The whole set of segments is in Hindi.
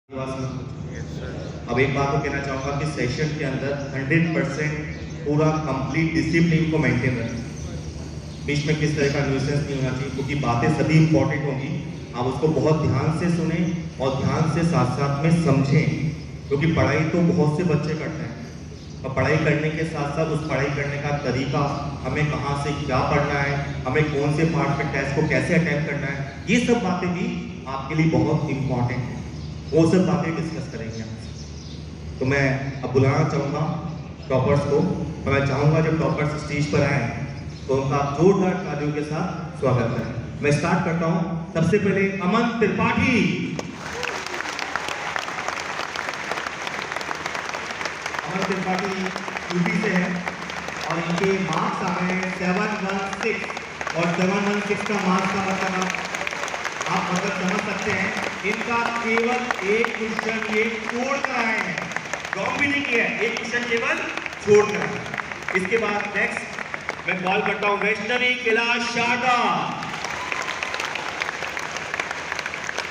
अब एक बात तो कहना चाहूँगा कि सेशन के अंदर 100% पूरा कंप्लीट डिसिप्लिन को मेंटेन रखें। बीच में किस तरह का न्यूसेंस नहीं होना चाहिए, क्योंकि बातें सभी इंपॉर्टेंट होंगी। आप उसको बहुत ध्यान से सुने और ध्यान से साथ साथ में समझें, क्योंकि पढ़ाई तो बहुत से बच्चे करते हैं और पढ़ाई करने के साथ साथ उस पढ़ाई करने का तरीका, हमें कहाँ से क्या पढ़ना है, हमें कौन से पार्ट पे टेस्ट को कैसे अटेम्प्ट करना है, ये सब बातें भी आपके लिए बहुत इंपॉर्टेंट है। वो सब बातें डिस्कस करेंगे आपसे। तो मैं अब बुलाना चाहूँगा टॉपर्स को, और मैं चाहूँगा जब टॉपर्स स्टेज पर आए तो उनका जोरदार तालियों के साथ स्वागत करें। मैं स्टार्ट करता हूँ। सबसे पहले अमन त्रिपाठी। अमन त्रिपाठी यूपी से है और इनके मार्क्स आ रहे हैं 716 और 716 का मार्क्स का मतलब आप समझ सकते हैं। इनका केवल एक क्वेश्चन ये छोड़ कर आए हैं, रॉन्ग भी नहीं किया है, एक क्वेश्चन केवल छोड़ कर आए। इसके बाद नेक्स्ट मैं कॉल करता हूं वैष्णवी कैलाश शारदा,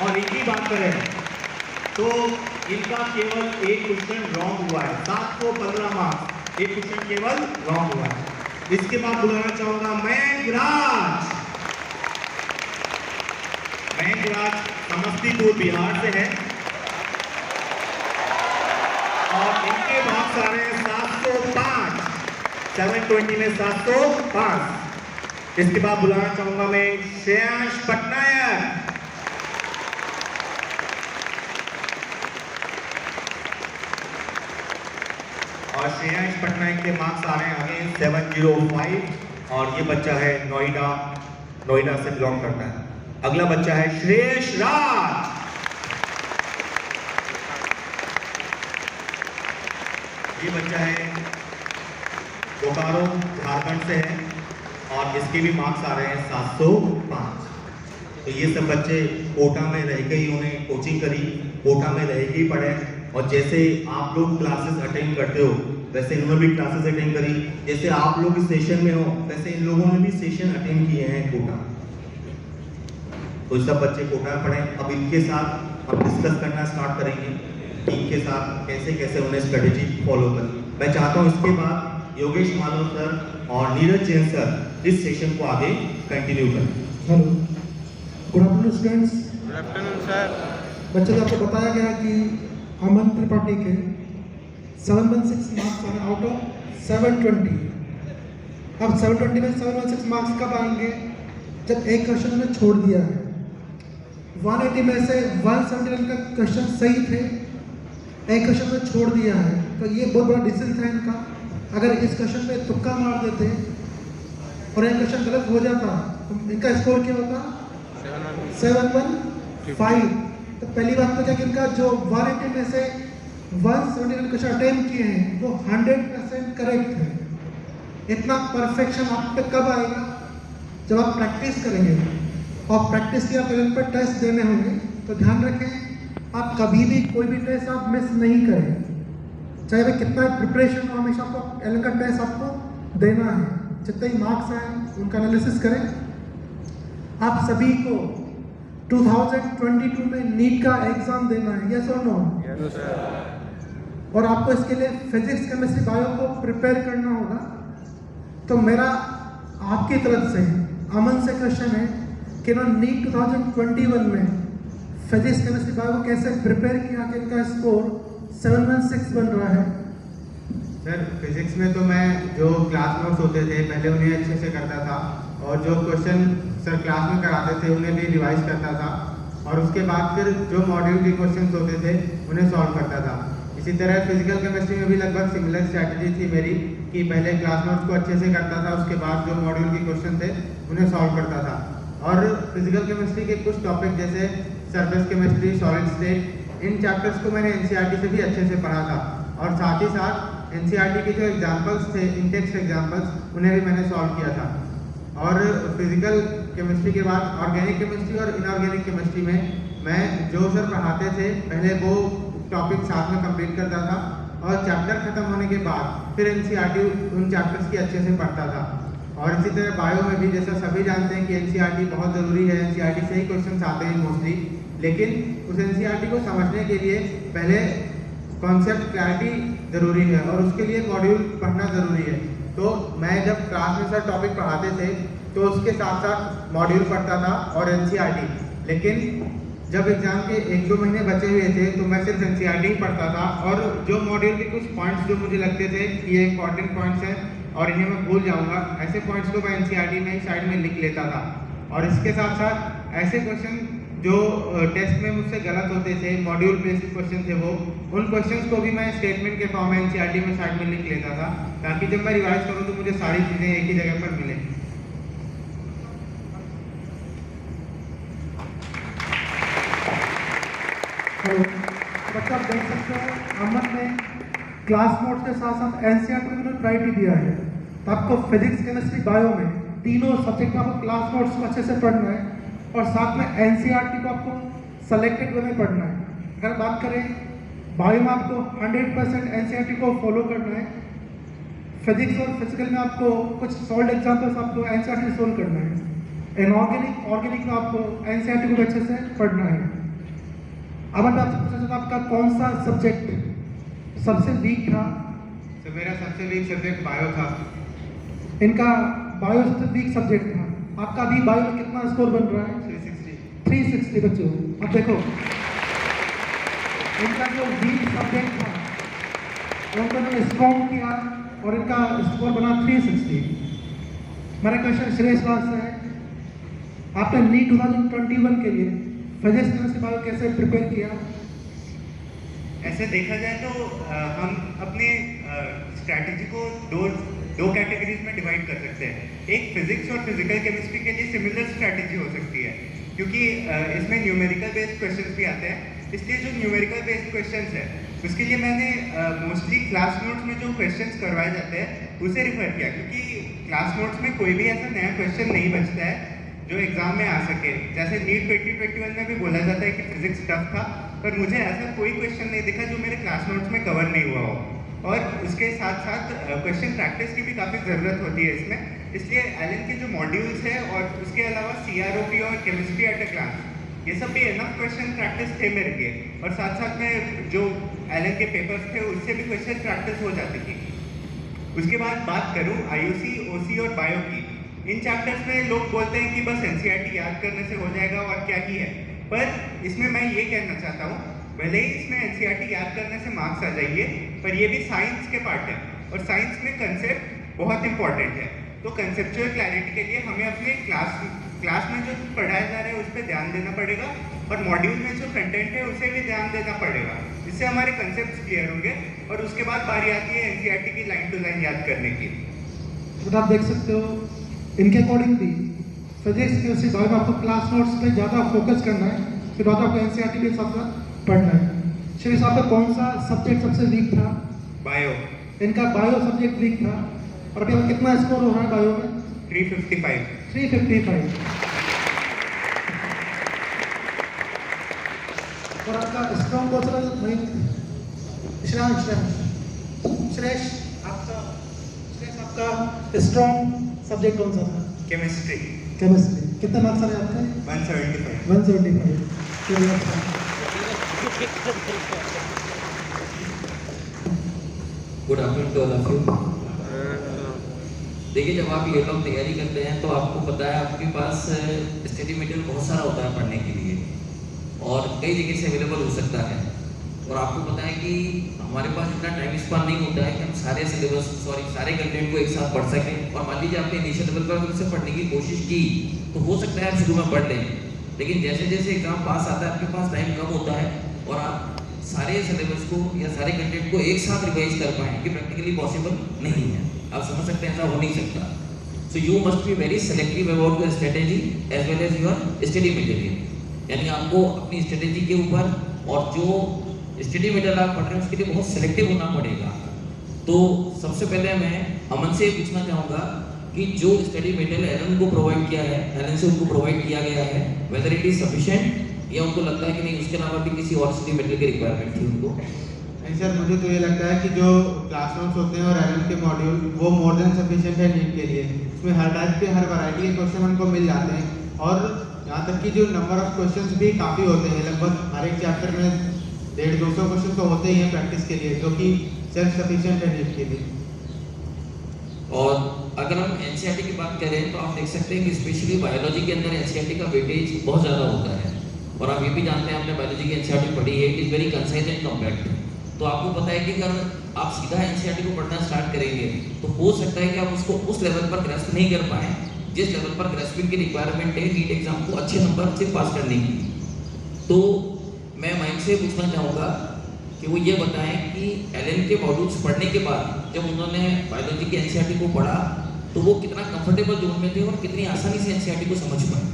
और इनकी बात करें तो इनका केवल एक क्वेश्चन रॉन्ग हुआ है, 715 मार्क्स, एक क्वेश्चन केवल रॉन्ग हुआ है। इसके बाद बुलाना चाहूंगा मयंक राज। मयंक राज समस्तीपुर बिहार से है और इनके मार्क्स आ रहे हैं 705, 720 में 705। इसके बाद बुलाना चाहूंगा मैं श्रेयांश पटनायक। और श्रेयांश पटनायक के मार्क्स आ रहे हैं आगे 705 और ये बच्चा है नोएडा से बिलोंग करता है। अगला बच्चा है श्रेयश राज। ये बच्चा है बोकारो झारखंड से है और इसके भी मार्क्स आ रहे हैं 705। तो ये सब बच्चे कोटा में रह के ही उन्हें कोचिंग करी, कोटा में रह के ही पढ़े, और जैसे आप लोग क्लासेस अटेंड करते हो वैसे इन्होंने भी क्लासेस अटेंड करी। जैसे आप लोग इस सेशन में हो वैसे इन लोगों ने भी सेशन अटेंड किए हैं कोटा। तो सब बच्चे कोटा में पढ़े। अब इनके साथ हम डिस्कस करना स्टार्ट करेंगे, टीम के साथ कैसे कैसे उन्हें स्ट्रेटेजी फॉलो करनी। मैं चाहता हूँ इसके बाद योगेश मालव सर और नीरज जैन सर इस सेशन को आगे कंटिन्यू करें। Hello, good afternoon students. Good afternoon sir. बच्चों को आपको बताया गया कि अमन त्रिपाठी के 716 मार्क्स आए आउट ऑफ 720। अब 720 में 716 मार्क्स कब आएंगे? जब एक क्वेश्चन उन्होंने छोड़ दिया है। 180 में से 179 का क्वेश्चन सही थे, एक क्वेश्चन में छोड़ दिया है, तो ये बहुत बड़ा डिसीजन था इनका। अगर इस क्वेश्चन में तुक्का मार देते और एक क्वेश्चन गलत हो जाता तो इनका स्कोर क्या होता? 715। तो पहली बात तो क्या कि इनका जो 180 में से 179 क्वेश्चन अटेम्प्ट किए हैं वो 100% करेक्ट है। इतना परफेक्शन आप पे कब आएगा? जब आप प्रैक्टिस करेंगे, और प्रैक्टिस के आप लेवल पर टेस्ट देने होंगे। तो ध्यान रखें, आप कभी भी कोई भी टेस्ट आप मिस नहीं करें, चाहे वह कितना प्रिपरेशन हो, हमेशा आपको एल का टेस्ट आपको देना है। जितने ही मार्क्स आए उनका एनालिसिस करें। आप सभी को 2022 में नीट का एग्जाम देना है, यस और नो? Yes sir. और आपको इसके लिए फिजिक्स, केमिस्ट्री, बायो को प्रिपेयर करना होगा। तो मेरा आपकी तरफ से अमन से क्वेश्चन है कि ना नीट 2021 में फिजिक्स, केमिस्ट्री, बायो को कैसे प्रिपेयर किया कि इनका स्कोर 716 बन रहा है? सर फिजिक्स में तो मैं जो क्लास नोट्स होते थे पहले उन्हें अच्छे से करता था, और जो क्वेश्चन सर क्लास में कराते थे उन्हें भी रिवाइज करता था, और उसके बाद फिर जो मॉड्यूल के क्वेश्चंस होते थे उन्हें सॉल्व करता था। इसी तरह फिजिकल केमिस्ट्री में भी लगभग सिमिलर स्ट्रैटेजी थी मेरी कि पहले क्लास नोट्स को अच्छे से करता था, उसके बाद जो मॉड्यूल के क्वेश्चन थे उन्हें सॉल्व करता था। और फिजिकल केमिस्ट्री के कुछ टॉपिक जैसे सरफेस केमिस्ट्री, सॉलिड स्टेट, इन चैप्टर्स को मैंने एनसीईआरटी से भी अच्छे से पढ़ा था, और साथ ही साथ एनसीईआरटी के जो एग्जाम्पल्स थे, इन टेक्स्ट एग्जाम्पल्स, उन्हें भी मैंने सॉल्व किया था। और फिजिकल केमिस्ट्री के बाद ऑर्गेनिक केमिस्ट्री और इनऑर्गेनिक केमिस्ट्री में मैं जो सर पढ़ाते थे पहले वो टॉपिक साथ में कंप्लीट करता था, और चैप्टर खत्म होने के बाद फिर एनसीईआरटी उन चैप्टर्स की अच्छे से पढ़ता था। और इसी तरह बायो में भी जैसा सभी जानते हैं कि एनसीईआरटी बहुत ज़रूरी है, एनसीईआरटी से ही क्वेश्चन आते हैं मोस्टली, लेकिन उस एनसीईआरटी को समझने के लिए पहले कॉन्सेप्ट क्लैरिटी ज़रूरी है और उसके लिए मॉड्यूल पढ़ना ज़रूरी है। तो मैं जब क्लास में सर टॉपिक पढ़ाते थे तो उसके साथ साथ मॉड्यूल पढ़ता था और एनसीईआरटी, लेकिन जब एग्ज़ाम के 1-2 महीने बचे हुए थे तो मैं सिर्फ एनसीईआरटी ही पढ़ता था और जो मॉड्यूल के कुछ पॉइंट्स जो मुझे लगते थे कि ये इंपॉर्टेंट पॉइंट्स हैं और इन्हें मैं भूल जाऊंगा, ऐसे पॉइंट्स को मैं एनसीईआरटी में ही साइड में लिख लेता था। और इसके साथ साथ ऐसे क्वेश्चन जो टेस्ट में मुझसे गलत होते थे, मॉड्यूल बेस्ड क्वेश्चन थे वो, उन क्वेश्चंस को भी मैं स्टेटमेंट के फॉर्म में एनसीईआरटी में साइड में लिख लेता था ताकि जब मैं रिवाइज करूँ तो मुझे सारी चीज़ें एक ही जगह पर मिलें। तो बच्चा आप देख सकते हैं अमन ने क्लास नोट्स के साथ साथ एनसीईआरटी में भी प्रायोरिटी दिया है। तो आपको फिजिक्स, केमिस्ट्री, बायो में तीनों सब्जेक्ट में आपको क्लास नोट्स को अच्छे से पढ़ना है और साथ में एनसीईआरटी को आपको सेलेक्टेड वे में पढ़ना है। अगर बात करें बायो में आपको 100% एनसीईआरटी को फॉलो करना है। फिजिक्स और फिजिकल में आपको कुछ सॉल्व एग्जाम्पल्स आपको एनसीईआरटी सोल्व करना है। ऑर्गेनिक में आपको एनसीईआरटी को अच्छे से पढ़ना है। अब मैं आपसे पूछना चाहता हूं आपका कौन सा सब्जेक्ट सबसे वीक था? तो मेरा सबसे वीक सब्जेक्ट बायो था। इनका बायो सबसे वीक सब्जेक्ट था। आपका अभी बायो में कितना स्कोर बन रहा है? 360 बच्चों। अब देखो इनका जो वीक सब्जेक्ट था उनको मैंने स्ट्रॉन्ग किया और इनका स्कोर बना 360। मेरा क्वेश्चन श्रेयस वास से है, आपने नीट 2021 के लिए फिजिक्स, केमिस्ट्री, बायो कैसे प्रिपेयर किया? ऐसे देखा जाए तो हम अपने स्ट्रैटेजी को दो कैटेगरीज में डिवाइड कर सकते हैं। एक फिजिक्स और फिजिकल केमिस्ट्री के लिए सिमिलर स्ट्रैटेजी हो सकती है क्योंकि इसमें न्यूमेरिकल बेस्ड क्वेश्चंस भी आते हैं, इसलिए जो न्यूमेरिकल बेस्ड क्वेश्चंस है उसके लिए मैंने मोस्टली क्लास नोट्स में जो क्वेश्चंस करवाए जाते हैं उसे रिफर किया क्योंकि क्लास नोट्स में कोई भी ऐसा नया क्वेश्चन नहीं बचता है जो एग्जाम में आ सके। जैसे नीट 2021 में भी बोला जाता है कि फिजिक्स टफ था, पर मुझे ऐसा कोई क्वेश्चन नहीं दिखा जो मेरे क्लास नोट्स में कवर नहीं हुआ हो। और उसके साथ साथ क्वेश्चन प्रैक्टिस की भी काफ़ी ज़रूरत होती है इसमें, इसलिए एलन के जो मॉड्यूल्स है और उसके अलावा CROP और केमिस्ट्री एट अ ग्लांस ये सब भी एनफ क्वेश्चन प्रैक्टिस थे मेरे लिए। और साथ साथ में जो एलन के पेपर्स थे उससे भी क्वेश्चन प्रैक्टिस हो जाती थी। उसके बाद बात करूँ IUC, OC और बायो की, इन चैप्टर्स में लोग बोलते हैं कि बस एनसीईआरटी याद करने से हो जाएगा और क्या ही है, पर इसमें मैं ये कहना चाहता हूँ भले ही इसमें एनसीईआरटी याद करने से मार्क्स आ जाइए, पर ये भी साइंस के पार्ट है और साइंस में कंसेप्ट बहुत इंपॉर्टेंट है। तो कंसेप्चुअल क्लैरिटी के लिए हमें अपने क्लास में जो पढ़ाया जा रहा है उस पर ध्यान देना पड़ेगा और मॉड्यूल में जो कंटेंट है उसे भी ध्यान देना पड़ेगा। इससे हमारे कंसेप्ट क्लियर होंगे और उसके बाद बारी आती है एनसीईआरटी की लाइन टू लाइन याद करने की। तो आप देख सकते हो इनके अकॉर्डिंग भी फिजिक्स, केमिस्ट्री, बायो में आपको क्लास नोट्स पे ज़्यादा फोकस करना है, फिर बाद आपको एनसीईआरटी के साथ साथ पढ़ना है। श्री साहब का कौन सा सब्जेक्ट सबसे वीक था? बायो। इनका बायो सब्जेक्ट वीक था और अभी आपका कितना स्कोर हो रहा है बायो में? 355। और आपका स्ट्रॉन्ग कौशल श्रेष आपका स्ट्रॉन्ग सब्जेक्ट कौन सा था? केमिस्ट्री। कितने मार्क्स आए आपके? 175। Good afternoon to all of you. देखिए जब आप ये लोग तैयारी करते हैं तो आपको पता है आपके पास स्टडी मटेरियल बहुत सारा होता है पढ़ने के लिए और कई जगह से अवेलेबल हो सकता है और आपको पता है कि हमारे पास इतना टाइम स्पेंड नहीं होता है कि हम सारे कंटेंट को एक साथ पढ़ सकें। और मान लीजिए आपने इनिशियल लेवल पर उसे पढ़ने की कोशिश की तो हो सकता है आप शुरू में पढ़ लें, लेकिन जैसे जैसे एग्जाम पास आता है आपके पास टाइम कम होता है और आप सारे सिलेबस को या सारे कंटेंट को एक साथ रिवाइज कर पाएँ कि प्रैक्टिकली पॉसिबल नहीं है। आप समझ सकते हैं ऐसा हो नहीं सकता। So you must be very selective about your strategy as well as your study material, यानी आपको अपनी स्ट्रेटेजी के ऊपर और जो स्टडी मटेरियल आप पढ़ रहे हैं उसके लिए बहुत सेलेक्टिव होना पड़ेगा। तो सबसे पहले मैं अमन से पूछना चाहूँगा कि जो स्टडी मटेरियल एलन को प्रोवाइड किया है, एलन से उनको प्रोवाइड किया गया है, वेदर इट इज सफिशिएंट या उनको लगता है कि नहीं उसके अलावा भी किसी और स्टडी मटेरियल की रिक्वायरमेंट थी उनको। नहीं सर, मुझे तो ये लगता है कि जो क्लास नोट्स होते हैं और एलएम के मॉड्यूल वो मोर देन सफिशिएंट है नीट के लिए। इसमें हर टाइप के हर वैरायटी के क्वेश्चन हमको मिल जाते हैं और यहाँ तक कि जो नंबर ऑफ क्वेश्चंस भी काफ़ी होते हैं, लगभग हर एक चैप्टर में 150-200 क्वेश्चन तो होते ही हैं प्रैक्टिस के लिए, जो कि सेल्फ सफिशिएंट है नीट के लिए। और अगर हम एनसीईआरटी की बात करें तो आप देख सकते हैं कि स्पेशली बायोलॉजी के अंदर एनसीईआरटी का वेटेज बहुत ज़्यादा होता है। और आप ये भी जानते हैं, आपने बायोलॉजी की एनसीईआरटी पढ़ी है, is very concise and compact. तो आपको पता है कि अगर आप सीधा एनसीईआरटी को पढ़ना स्टार्ट करेंगे तो हो सकता है कि आप उसको उस लेवल पर ग्रास्प नहीं कर पाएँ जिस लेवल पर ग्रास्पिंग की रिक्वायरमेंट है नीट एग्जाम को अच्छे नंबर से पास करने की। तो मैं माइंड से पूछना चाहूँगा कि वो ये बताएं कि एलएन के मॉड्यूल्स पढ़ने के बाद जब उन्होंने बायोलॉजी की एनसीईआरटी को पढ़ा तो वो कितना कंफर्टेबल जोन में थे और कितनी आसानी से एनसीईआरटी को समझ पाए।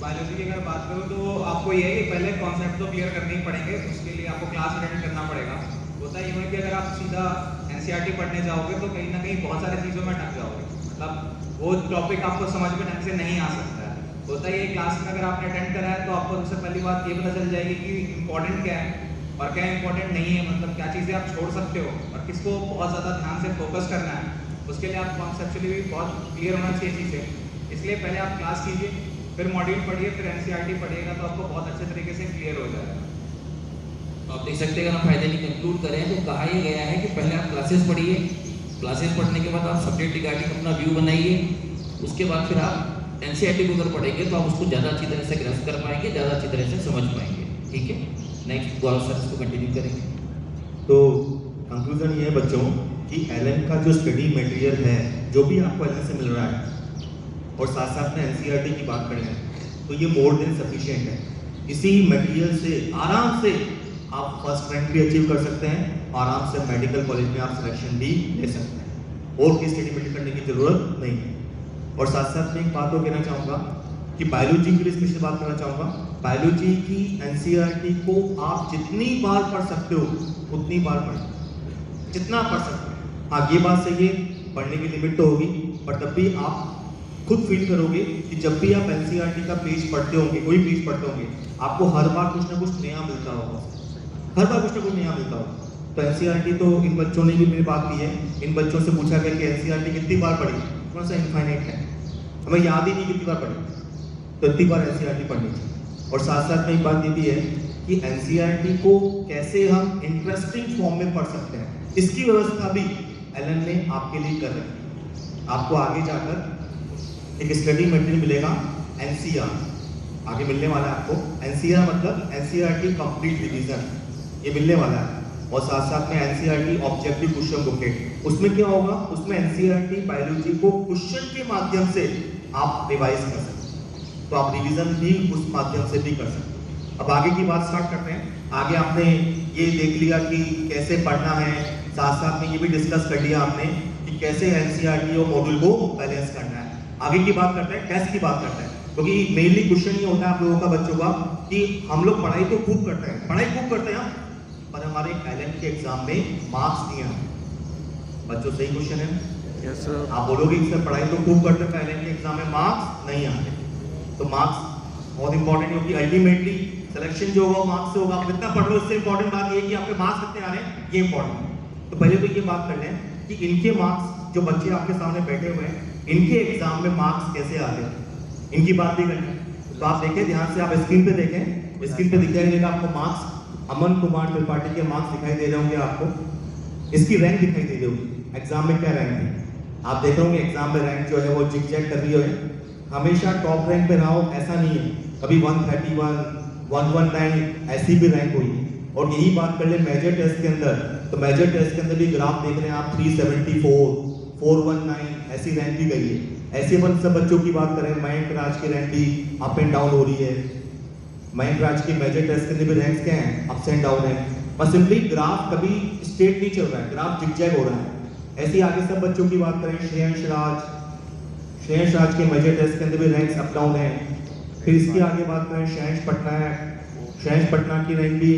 बायोलॉजी की अगर बात करूँ तो आपको ये है कि पहले कॉन्सेप्ट तो क्लियर करने ही पड़ेंगे, उसके लिए आपको क्लास अटेंड करना पड़ेगा। होता ये है कि अगर आप सीधा एनसीईआरटी पढ़ने जाओगे तो कहीं ना कहीं बहुत सारी चीज़ों में अटक जाओगे, मतलब वो टॉपिक आपको समझ में ढंग से नहीं आ सकता है। होता ये क्लास में अगर आपने अटेंड करा है तो आपको सबसे पहली बात ये पता चल जाएगी कि इंपॉर्टेंट क्या है और क्या इंपॉर्टेंट नहीं है, मतलब क्या चीज़ें आप छोड़ सकते हो और किसको बहुत ज़्यादा ध्यान से फोकस करना है। उसके लिए आप कॉन्सेप्चुअली भी बहुत क्लियर होना चाहिए चीज़ें। इसलिए पहले आप क्लास कीजिए, फिर मॉड्यूल पढ़िए, फिर एनसीईआरटी पढ़िएगा तो आपको बहुत अच्छे तरीके से क्लियर हो जाएगा। तो आप देख सकते हैं, अगर हम फायदे की कंक्लूड करें तो कहा यह गया है कि पहले आप क्लासेस पढ़िए, क्लासेस पढ़ने के बाद आप सब्जेक्ट रिगार्डिंग अपना व्यू बनाइए, उसके बाद फिर आप एनसीईआरटी को अगर पढ़ेंगे तो आप उसको ज़्यादा अच्छी तरह से ग्रैस्प कर पाएंगे, ज़्यादा अच्छी तरह से समझ पाएंगे। ठीक है, नेक्स्ट गौरव सर इसको कंटिन्यू करेंगे। तो कंक्लूजन ये है बच्चों कि एलएन का जो स्टडी मटेरियल है, जो भी आपको एलएन से मिल रहा है और साथ साथ में एनसीईआरटी की बात करें तो ये मोर देन सफिशिएंट है। इसी मटेरियल से आराम से आप फर्स्ट रैंक भी अचीव कर सकते हैं, आराम से मेडिकल कॉलेज में आप सिलेक्शन भी ले सकते हैं और की स्टडी मटेरियल करने की जरूरत नहीं है। और साथ साथ में एक बात और कहना चाहूँगा कि बायोलॉजी के लिए स्पेशल बात करना चाहूँगा। बायोलॉजी की एनसीईआरटी को आप जितनी बार पढ़ सकते हो उतनी बार पढ़ें, जितना पढ़ सकते हैं। हाँ, ये बात सही है, पढ़ने की लिमिट तो होगी, पर तब भी आप खुद फील करोगे कि जब भी आप एनसीईआरटी का पेज पढ़ते होंगे, कोई पेज पढ़ते होंगे, आपको हर बार कुछ ना कुछ नया मिलता होगा, हर बार कुछ ना कुछ नया मिलता होगा। तो एनसीईआरटी तो इन बच्चों ने भी मेरी बात की है, इन बच्चों से पूछा गया कि एनसीईआरटी कितनी बार पढ़ी, थोड़ा सा इनफाइनाइट है, हमें याद ही नहीं कितनी बार पढ़ी, तो इतनी बार एनसीईआरटी पढ़नी चाहिए। और साथ साथ में एक बात ये भी है कि एनसीईआरटी को कैसे हम इंटरेस्टिंग फॉर्म में पढ़ सकते हैं, इसकी व्यवस्था भी एलएन ने आपके लिए कर रखी है। आपको आगे जाकर एक स्टडी मटेरियल मिलेगा एनसीईआर, आगे मिलने वाला है आपको। एनसीईआर मतलब एनसीईआरटी कंप्लीट रिवीजन, ये मिलने वाला है। और साथ साथ में एनसीईआरटी ऑब्जेक्टिव क्वेश्चन बुकलेट, उसमें क्या होगा, उसमें एनसीईआरटी बायोलॉजी को क्वेश्चन के माध्यम से आप रिवाइज कर सकते हैं, तो आप रिवीजन भी उस माध्यम से भी कर सकते हैं। अब आगे की बात स्टार्ट करते हैं। आगे आपने ये देख लिया कि कैसे पढ़ना है, साथ साथ में ये भी डिस्कस कर लिया आपने कि कैसे एनसीईआरटी और मॉड्यूल को बैलेंस करना है। आगे की बात करते हैं, टेस्ट की बात करते हैं, क्योंकि मेनली क्वेश्चन ये होता है आप लोगों का बच्चों का कि हम लोग पढ़ाई तो खूब करते हैं, पढ़ाई खूब करते हैं, पर हमारे एलएन के एग्जाम में मार्क्स नहीं आते। बच्चों सही क्वेश्चन है? Yes sir. आप बोलोगे कि सर पढ़ाई तो खूब करते हैं, एलएन के एग्जाम में मार्क्स नहीं आते, तो मार्क्स बहुत इंपॉर्टेंट है, क्योंकि अल्टीमेटली सिलेक्शन जो होगा मार्क्स से होगा। आप कितना पढ़ रहे हो, इससे इंपॉर्टेंट बात ये है कि आपके मार्क्स कितने आ रहे हैं, ये इंपॉर्टेंट है। तो पहले तो ये बात कर लें कि इनके मार्क्स, जो बच्चे आपके सामने बैठे हुए हैं, इनके एग्जाम में मार्क्स कैसे आते हैं, इनकी बात भी करनी है। तो आप देखें ध्यान से, आप स्क्रीन पे देखें, स्क्रीन पे दिखाई देगा आपको मार्क्स। अमन कुमार त्रिपाठी के मार्क्स दिखाई दे रहे होंगे आपको, इसकी रैंक दिखाई दे रही होगी, एग्जाम में क्या रैंक है आप देख रहे होंगे। एग्जाम में रैंक जो है वो जिग-जैग कर रही है, हमेशा टॉप रैंक पे रहा हो ऐसा नहीं है, कभी 131, 119 ऐसी भी रैंक हुई। और यही बात कर ले मेजर टेस्ट के अंदर, तो मेजर टेस्ट के अंदर भी ग्राफ देख रहे हैं आप, 374, 419 ऐसी रैंक भी गई है। ऐसे सब बच्चों की बात करें, मयंक राज की रैंक भी अप एंड डाउन हो रही है। मयंक राज की मेजर टेस्ट के अंदर भी रैंक्स क्या हैं, अप्स एंड डाउन है, बस सिंपली ग्राफ कभी स्ट्रेट नहीं चल रहा है, ग्राफ जिग-जैग हो रहा है। ऐसे आगे सब बच्चों की बात करें, श्रेयांश राज के मेजर टेस्ट के अंदर भी रैंक्स अप डाउन है। फिर इसकी आगे बात करें, श्रेयांश पटना की रैंक भी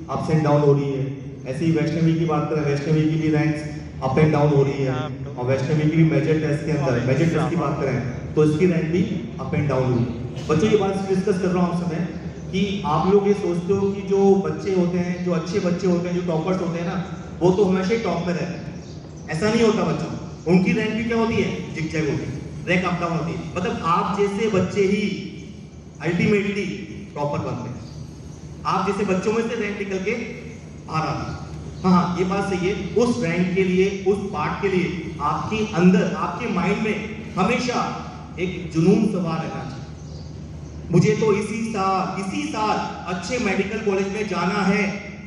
अप्स एंड डाउन हो रही है। ऐसे ही वैष्णवी की बात करें, वैष्णवी की भी रैंक्स अप एंड डाउन हो रही है। और वैष्णवी की भी मेजर टेस्ट के अंदर, मेजर टेस्ट की बात करें तो इसकी रैंक भी अप एंड डाउन हुई। बच्चों ये बात डिस्कस कर रहा हूँ समय कि आप लोग ये सोचते हो कि जो बच्चे होते हैं, जो अच्छे बच्चे होते हैं, जो टॉपर्स होते हैं ना, वो तो हमेशा ही टॉप में रहते हैं। ऐसा नहीं होता बच्चों, उनकी रैंक भी क्या होती है, जिग-जैग होती है, रैंक अप डाउन होती है। मतलब आप जैसे बच्चे ही अल्टीमेटली टॉपर बनते हैं, आप जैसे बच्चों में से रैंक निकल के आ रहा है। हाँ, ये बात सही है। उस रैंक के लिए, उस पार्ट के लिए आपके अंदर, आपके माइंड में हमेशा एक जुनून सवार रहना चाहिए। मुझे तो इसी साल अच्छे मेडिकल कॉलेज में जाना है,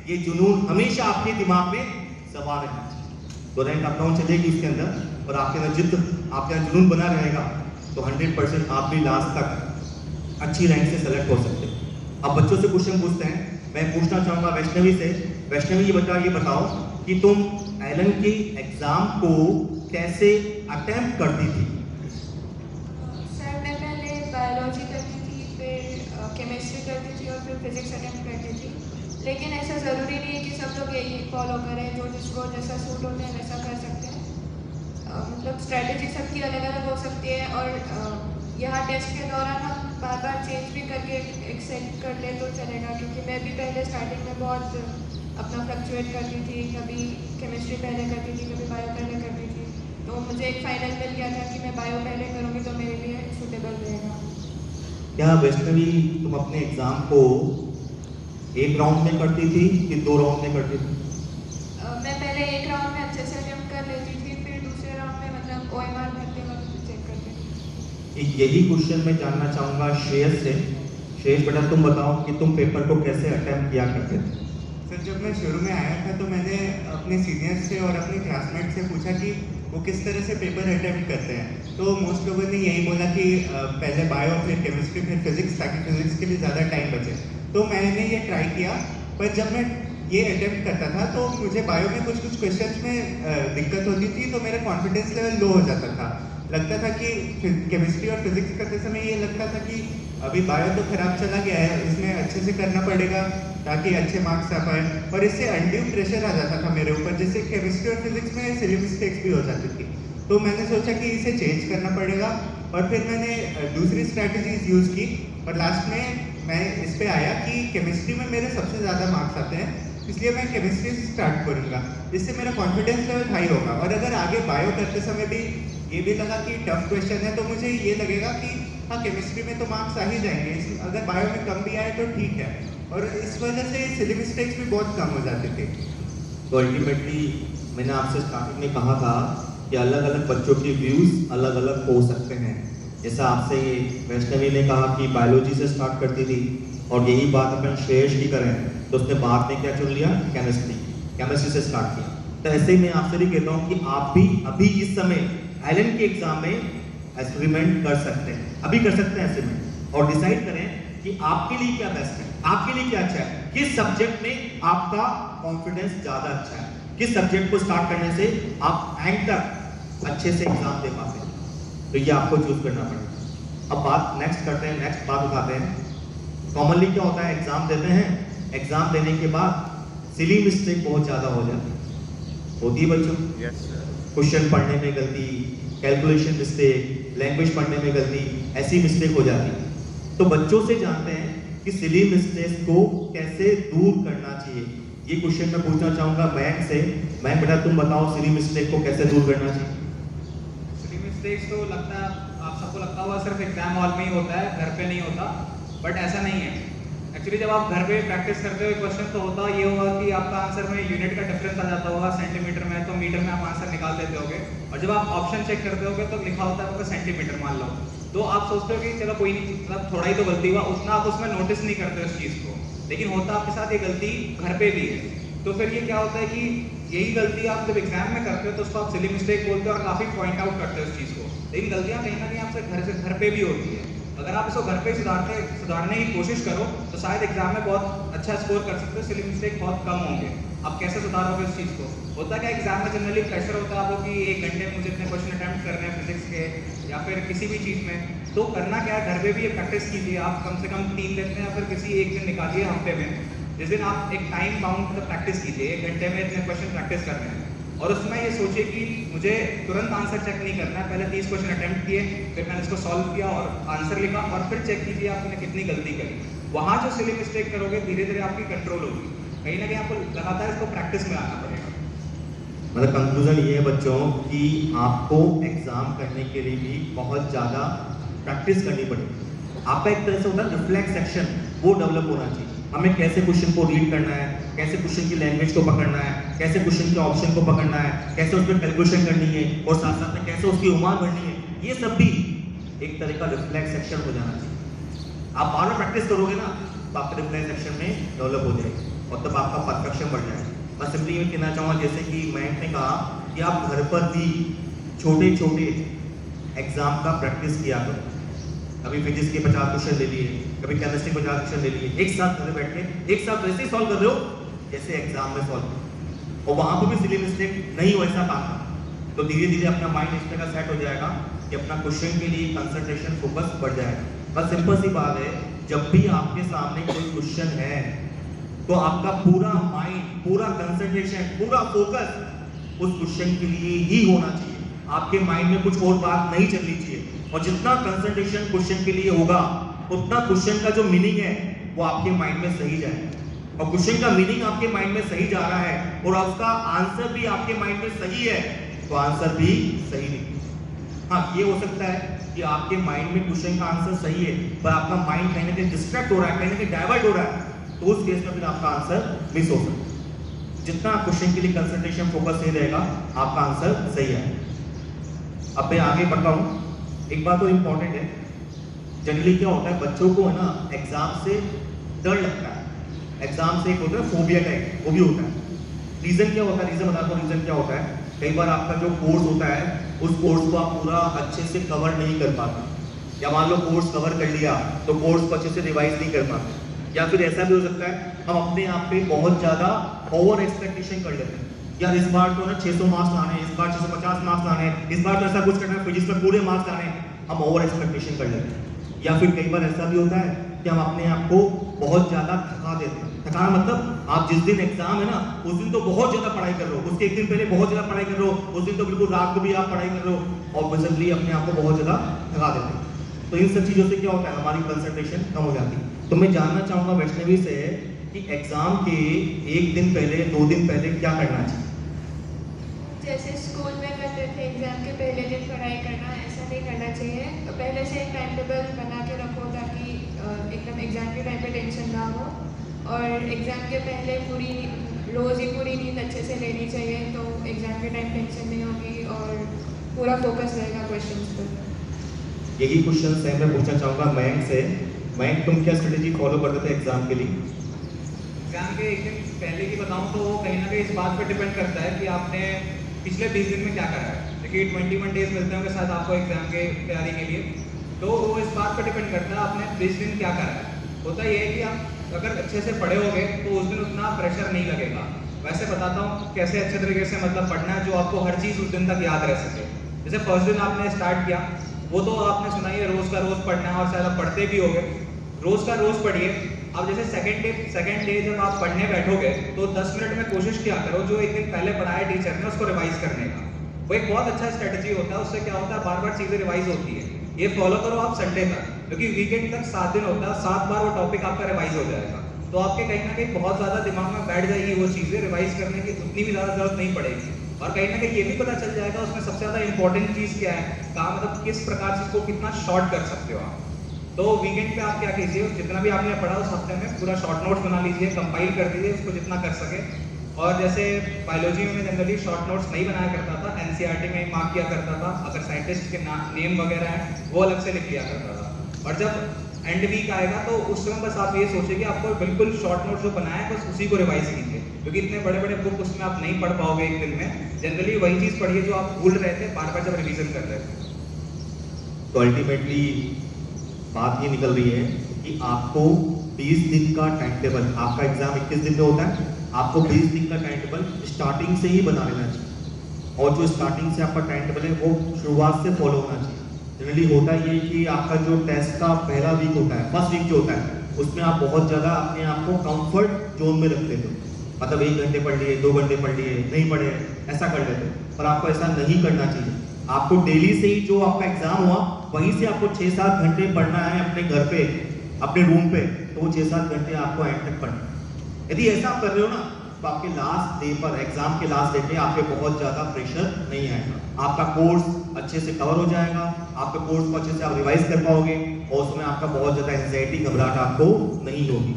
ये जुनून हमेशा आपके दिमाग में सवार रहना चाहिए। तो रैंक अप डाउन चलेगी उसके अंदर, और आपके अंदर जिद, आपके अंदर जुनून बना रहेगा, तो 100% आप भी लास्ट तक अच्छी रैंक से सेलेक्ट हो सकते हैं। अब बच्चों से क्वेश्चन पूछते हैं। मैं पूछना चाहूँगा वैष्णवी से। वैष्णवी, ये बताओ कि तुम एलन के एग्जाम को कैसे अटेम्प्ट करती थी? सर, मैं पहले बायोलॉजी करती थी, फिर केमिस्ट्री करती थी और फिर फिजिक्स अटेम्प्ट करती थी। लेकिन ऐसा ज़रूरी नहीं है कि सब लोग यही फॉलो करें, जो जिसको जैसा सूट होता है वैसा कर सकते हैं। मतलब स्ट्रैटेजी सबकी अलग अलग हो सकती है, और यहाँ टेस्ट के दौरान हम बार बार चेंज भी करके एक सेट कर ले तो चलेगा। क्योंकि मैं भी पहले स्टार्टिंग में बहुत अपना फ्लक्चुएट करती थी, कभी केमिस्ट्री पहले करती थी, कभी बायो पहले करती थी। तो मुझे एक फाइनल मिल गया था कि मैं बायो पहले करूँगी तो मेरे लिए सूटेबल रहेगा। क्या वैष्णवी, तुम अपने एग्जाम को एक राउंड में करती थी कि 2 राउंड में करती थी? मैं पहले एक राउंड में अच्छे से अटेम्प्ट कर लेती थी, फिर दूसरे राउंड में मतलब OMR भरते वक्त चेक करती थी। यही क्वेश्चन मैं जानना चाहूँगा श्रेयस से। श्रेयस बेटा, तुम बताओ कि तुम पेपर को कैसे अटेम्प्ट किया करते थे? सर, जब मैं शुरू में आया था तो मैंने अपने सीनियर से और अपने क्लासमेट से पूछा कि वो किस तरह से पेपर अटेम्प्ट करते हैं। तो मोस्ट लोगों ने यही बोला कि पहले बायो, फिर केमिस्ट्री, फिर फिजिक्स, ताकि फिजिक्स के लिए ज़्यादा टाइम बचे। तो मैंने ये ट्राई किया, पर जब मैं ये अटेम्प्ट करता था तो मुझे बायो में कुछ क्वेश्चंस में दिक्कत होती थी, तो मेरा कॉन्फिडेंस लेवल लो हो जाता था। लगता था कि केमिस्ट्री और फिजिक्स करते समय ये लगता था कि अभी बायो तो खराब चला गया है, इसमें अच्छे से करना पड़ेगा ताकि अच्छे मार्क्स आ पाए, और इससे अनड्यू प्रेशर आ जाता था मेरे ऊपर, जिससे केमिस्ट्री और फिजिक्स में सिली मिस्टेक्स भी हो जाती थी। तो मैंने सोचा कि इसे चेंज करना पड़ेगा, और फिर मैंने दूसरी स्ट्रैटेजीज यूज़ की, और लास्ट में मैं इस पे आया कि केमिस्ट्री में मेरे सबसे ज़्यादा मार्क्स आते हैं, इसलिए मैं केमिस्ट्री से स्टार्ट करूँगा, जिससे मेरा कॉन्फिडेंस लेवल हाई होगा। और अगर आगे बायो करते समय भी ये भी लगा कि टफ क्वेश्चन है, तो मुझे ये लगेगा कि हाँ, केमिस्ट्री में तो मार्क्स आ ही जाएंगे, अगर बायो में कम भी आए तो ठीक है। और इस वजह से सिली मिस्टेक्स भी बहुत कम हो जाते थे। तो अल्टीमेटली मैंने आपसे स्टार्टिंग में कहा था कि अलग अलग बच्चों के व्यूज़ अलग अलग हो सकते हैं। जैसा आपसे वैष्णवी ने कहा कि बायोलॉजी से स्टार्ट करती थी, और यही बात अपन श्रेयस की करें तो उसने बाद में क्या चुन लिया, केमिस्ट्री से स्टार्ट किया। तो ऐसे ही मैं आपसे भी कहता हूँ कि आप भी अभी इस समय एलन के एग्जाम में एक्सपेरिमेंट कर सकते हैं, अभी कर सकते हैं एक्सपेरिमेंट, और डिसाइड करें कि आपके लिए क्या बेस्ट है, आपके लिए क्या अच्छा है, किस सब्जेक्ट में आपका कॉन्फिडेंस ज़्यादा अच्छा है, किस सब्जेक्ट को स्टार्ट करने से आप एंड तक अच्छे से एग्जाम दे पाते हैं। तो ये आपको चूज करना पड़ेगा। अब बात नेक्स्ट करते हैं, नेक्स्ट बात उठाते हैं। कॉमनली क्या होता है, एग्जाम देते हैं, एग्जाम देने के बाद सिली मिस्टेक बहुत ज़्यादा हो जाती है, होती है बच्चों। क्वेश्चन पढ़ने में गलती, कैलकुलेशन मिस्टेक, लैंग्वेज पढ़ने में गलती, ऐसी मिस्टेक हो जाती है। तो बच्चों से जानते हैं कि सिली मिस्टेक्स को कैसे दूर करना चाहिए। ये क्वेश्चन मैं पूछना चाहूँगा बैंक से। बैंक बेटा, तुम बताओ सिली मिस्टेक को कैसे दूर करना चाहिए? सिली मिस्टेक्स तो लगता है आप सबको लगता होगा सिर्फ एग्जाम हॉल में ही होता है, घर पे नहीं होता, बट ऐसा नहीं है। एक्चुअली जब आप घर पे प्रैक्टिस करते हो क्वेश्चन, तो होता ये होगा कि आपका आंसर में यूनिट का डिफरेंस आ जाता होगा, सेंटीमीटर में तो मीटर में आप आंसर निकाल देते होगे, और जब आप ऑप्शन चेक करते होगे तो लिखा होता है आपका सेंटीमीटर मान लो, तो आप सोचते हो कि चलो कोई नहीं, मतलब थोड़ा ही तो गलती हुआ, उतना आप उसमें नोटिस नहीं करते उस चीज़ को। लेकिन होता आपके साथ ये गलती घर पे भी है। तो फिर ये क्या होता है कि यही गलती आप जब एग्जाम में करते हो तो उसको आप सिली मिस्टेक बोलते हो और काफ़ी पॉइंट आउट करते हो उस चीज़ को। लेकिन गलतियाँ कहीं ना कहीं आपसे घर पे भी होती है। अगर आप इसको घर पे सुधारने की कोशिश करो तो शायद एग्जाम में बहुत अच्छा स्कोर कर सकते हो, सिली मिस्टेक बहुत कम होंगे। आप कैसे सुधारोगे उस चीज़ को? होता क्या एग्जाम में जनरली प्रेशर होता है आपको कि 1 घंटे में मुझे इतने क्वेश्चन अटैम्प्ट करने हैं फिजिक्स के या फिर किसी भी चीज़ में। तो करना क्या है, घर पे भी ये प्रैक्टिस कीजिए। आप कम से कम 3 दिन में या फिर किसी एक दिन निकालिए हफ्ते में, जिस दिन आप एक टाइम बाउंड प्रैक्टिस कीजिए, 1 घंटे में इतने क्वेश्चन प्रैक्टिस करने हैं। और उसमें ये सोचिए कि मुझे तुरंत आंसर चेक नहीं करना है, पहले 30 क्वेश्चन अटेम्प्ट किए, फिर मैंने इसको सॉल्व किया और आंसर लिखा, और फिर चेक कीजिए आपने कितनी गलती करी। वहाँ जो सिली मिस्टेक करोगे धीरे धीरे आपकी कंट्रोल होगी। कहीं ना कहीं आपको लगातार इसको प्रैक्टिस में आना पड़ेगा। मतलब कंक्लूजन ये है बच्चों कि आपको एग्जाम करने के लिए भी बहुत ज़्यादा प्रैक्टिस करनी पड़ेगी। आपका एक तरह से होता है रिफ्लेक्स एक्शन, वो डेवलप होना चाहिए। हमें कैसे क्वेश्चन को रीड करना है, कैसे क्वेश्चन की लैंग्वेज को पकड़ना है, कैसे क्वेश्चन के ऑप्शन को पकड़ना है, कैसे उसमें कैलकुलेशन करनी है और साथ साथ में कैसे उसकी उम्र बढ़नी है, ये सब भी एक तरह का रिफ्लेक्स एक्शन हो जाना चाहिए। आप बार बार प्रैक्टिस करोगे ना तो आपका रिफ्लेक्स एक्शन में डेवलप हो जाएगी और तब आपका परफेक्शन बढ़ जाएगा। मैं सिंपली ये कहना चाहूँगा जैसे कि मयंक ने कहा कि आप घर पर भी छोटे छोटे एग्जाम का प्रैक्टिस किया करो। कभी फिजिक्स के 50 क्वेश्चन ले लिए, कभी केमिस्ट्री के 50 क्वेश्चन ले लिए, एक साथ घर बैठ के एक साथ वैसे ही सॉल्व कर रहे हो जैसे एग्जाम में सॉल्व करो, और वहाँ पर भी सिली मिस्टेक नहीं हो ऐसा काम करना। तो धीरे धीरे अपना माइंड इस तरह का सेट हो जाएगा कि अपना क्वेश्चन के लिए कंसंट्रेशन फोकस बढ़ जाएगा। बस सिंपल सी बात है, जब भी आपके सामने कोई क्वेश्चन है तो आपका पूरा माइंड, पूरा कंसंट्रेशन, पूरा फोकस उस क्वेश्चन के लिए ही होना चाहिए। आपके माइंड में कुछ और बात नहीं चलनी चाहिए, और जितना कंसंट्रेशन क्वेश्चन के लिए होगा उतना क्वेश्चन का जो मीनिंग है वो आपके माइंड में सही जाएगा। और क्वेश्चन का मीनिंग आपके माइंड में सही जा रहा है और उसका आंसर भी आपके माइंड में सही है तो आंसर भी सही निकलेगा। हाँ, ये हो सकता है कि आपके माइंड में क्वेश्चन का आंसर सही है पर आपका माइंड कहीं ना कहीं डिस्ट्रैक्ट हो रहा है, कहीं ना कहीं डाइवर्ट हो रहा है, तो उस केस में फिर आपका आंसर मिस हो सकता है। जितना क्वेश्चन के लिए कंसंट्रेशन फोकस सही रहेगा आपका आंसर सही है। अब मैं आगे बढ़ता हूँ। एक बात तो इम्पोर्टेंट है, जनरली क्या होता है बच्चों को है ना एग्जाम से डर लगता है, एग्जाम से एक होता है फोबिया टाइप, वो भी होता है। रीजन क्या होता है, रीजन बताता हूँ रीजन क्या होता है। कई बार आपका जो कोर्स होता है उस कोर्स को आप पूरा अच्छे से कवर नहीं कर पाते, या मान लो कोर्स कवर कर लिया तो कोर्स को अच्छे से रिवाइज नहीं कर पाते, या फिर ऐसा भी हो सकता है हम अपने आप पे बहुत ज़्यादा ओवर एक्सपेक्टेशन कर लेते हैं। यार इस बार तो ना 600 मार्क्स लाने हैं, इस बार 650 मार्क्स लाने हैं, इस बार तो ऐसा कुछ करना है फिजिक्स में पूरे मार्क्स लाने हैं, हम ओवर एक्सपेक्टेशन कर लेते हैं। या फिर कई बार ऐसा भी होता है कि हम अपने आप को बहुत ज़्यादा थका देते हैं। थकाना मतलब आप जिस दिन एग्जाम है ना उस दिन तो बहुत ज़्यादा पढ़ाई कर रहे हो, उसके एक दिन पहले बहुत ज़्यादा पढ़ाई कर रहे हो, उस दिन तो बिल्कुल रात को भी आप पढ़ाई कर रहे हो और बेसिकली अपने आप को बहुत ज़्यादा थका देते हैं। तो इन सब चीज़ों से क्या होता है हमारी कंसंट्रेशन कम हो जाती है। तो मैं जानना चाहूँगा वैष्णवी से कि एग्जाम के एक दिन पहले 2 दिन पहले क्या करना चाहिए। जैसे स्कूल में करते थे एग्ज़ाम के पहले दिन पढ़ाई करना, ऐसा नहीं करना चाहिए। तो पहले से एक टाइम टेबल बना के रखो ताकि एकदम एग्ज़ाम के टाइम पे टेंशन ना हो, और एग्ज़ाम के पहले रोज़ ही पूरी नींद अच्छे से लेनी चाहिए, तो एग्ज़ाम के टाइम टेंशन नहीं होगी और पूरा फोकस रहेगा क्वेश्चंस पर। यही क्वेश्चन है मैं पूछना चाहूँगा मयंक से। मयंक, तुम क्या स्ट्रेटेजी फॉलो करते थे एग्जाम के लिए? एग्जाम के एक दिन पहले की बताऊं तो वो कहीं ना कहीं इस बात पर डिपेंड करता है कि आपने पिछले 20 दिन में क्या करा है। देखिए 21 डेज मिलते होंगे शायद आपको एग्जाम के तैयारी के लिए, तो वो इस बात पर डिपेंड करता है आपने 20 दिन क्या करा है। होता ये है कि आप अगर अच्छे से पढ़े होगे तो उस दिन उतना प्रेशर नहीं लगेगा। वैसे बताता हूँ कैसे अच्छे तरीके से मतलब पढ़ना है जो आपको हर चीज़ उस दिन तक याद रह सके। जैसे फर्स्ट दिन आपने स्टार्ट किया वो तो आपने सुना ही है रोज़ का रोज़ पढ़ना है और शायद आप पढ़ते भी होगे, रोज़ का रोज़ पढ़िए। अब जैसे सेकंड डे जब आप पढ़ने बैठोगे तो 10 मिनट में कोशिश किया करो जो एक दिन पहले पढ़ाया टीचर ने उसको रिवाइज करने का। वो एक बहुत अच्छा स्ट्रेटजी होता है, उससे क्या होता है बार बार चीज़ें रिवाइज होती है। ये फॉलो करो आप संडे तक, क्योंकि वीकेंड तक 7 दिन होता है, 7 बार वो टॉपिक आपका रिवाइज हो जाएगा। तो आपके कहीं ना कहीं बहुत ज़्यादा दिमाग में बैठ जाएगी वो चीज़ें, रिवाइज करने की उतनी भी ज़्यादा जरूरत नहीं पड़ेगी। और कहीं ना कहीं ये भी पता चल जाएगा उसमें सबसे ज़्यादा इंपॉर्टेंट चीज़ क्या है, काम मतलब किस प्रकार से इसको कितना शॉर्ट कर सकते हो आप। तो वीकेंड पे आप क्या कीजिए, जितना भी आपने पढ़ा उस हफ्ते में पूरा शॉर्ट नोट्स बना लीजिए, कंपाइल कर दीजिए उसको जितना कर सके। और जैसे बायोलॉजी में जनरली शॉर्ट नोट्स नहीं बनाया करता था, एनसीईआरटी में मार्क किया करता था, अगर साइंटिस्ट के नेम वगैरह हैं वो अलग से लिख लिया करता था। और जब एंड वीक आएगा तो उस समय बस आप ये सोचिए कि आपको बिल्कुल शॉर्ट नोट्स जो बनाया है बस उसी को रिवाइज कीजिए, क्योंकि इतने बड़े बड़े बुक उसमें आप नहीं पढ़ पाओगे एक दिन में। जनरली वही चीज़ पढ़िए जो आप भूल रहे थे बार बार जब रिवीजन कर रहे थे। तो अल्टीमेटली बात ये निकल रही है कि आपको 20 दिन का टाइम टेबल, आपका एग्जाम 21 दिन में होता है, आपको 20 दिन का टाइम टेबल स्टार्टिंग से ही बना लेना चाहिए। और जो स्टार्टिंग से आपका टाइम टेबल है वो शुरुआत से फॉलो होना चाहिए। जनरली होता ये कि आपका जो टेस्ट का पहला वीक होता है, फर्स्ट वीक जो होता है, उसमें आप बहुत ज़्यादा अपने आप को कंफर्ट जोन में रख लेते हो, मतलब 1 घंटे पढ़ लिए, 2 घंटे पढ़ लिए, नहीं पढ़े, ऐसा कर लेते हो। पर आपको ऐसा नहीं करना चाहिए। आपको डेली से ही जो आपका एग्जाम हुआ वहीं से आपको 6-7 घंटे पढ़ना है अपने घर पे, अपने रूम पे, तो वो 6-7 घंटे आपको एंड तक पढ़ना। यदि ऐसा आप कर रहे हो ना, तो आपके लास्ट डे पर, एग्जाम के लास्ट डे पे आप पे बहुत ज़्यादा प्रेशर नहीं आएगा, आपका कोर्स अच्छे से कवर हो जाएगा, आपके कोर्स को अच्छे से आप रिवाइज कर पाओगे और उसमें आपका बहुत ज़्यादा एंजाइटी, घबराहट आपको नहीं होगी।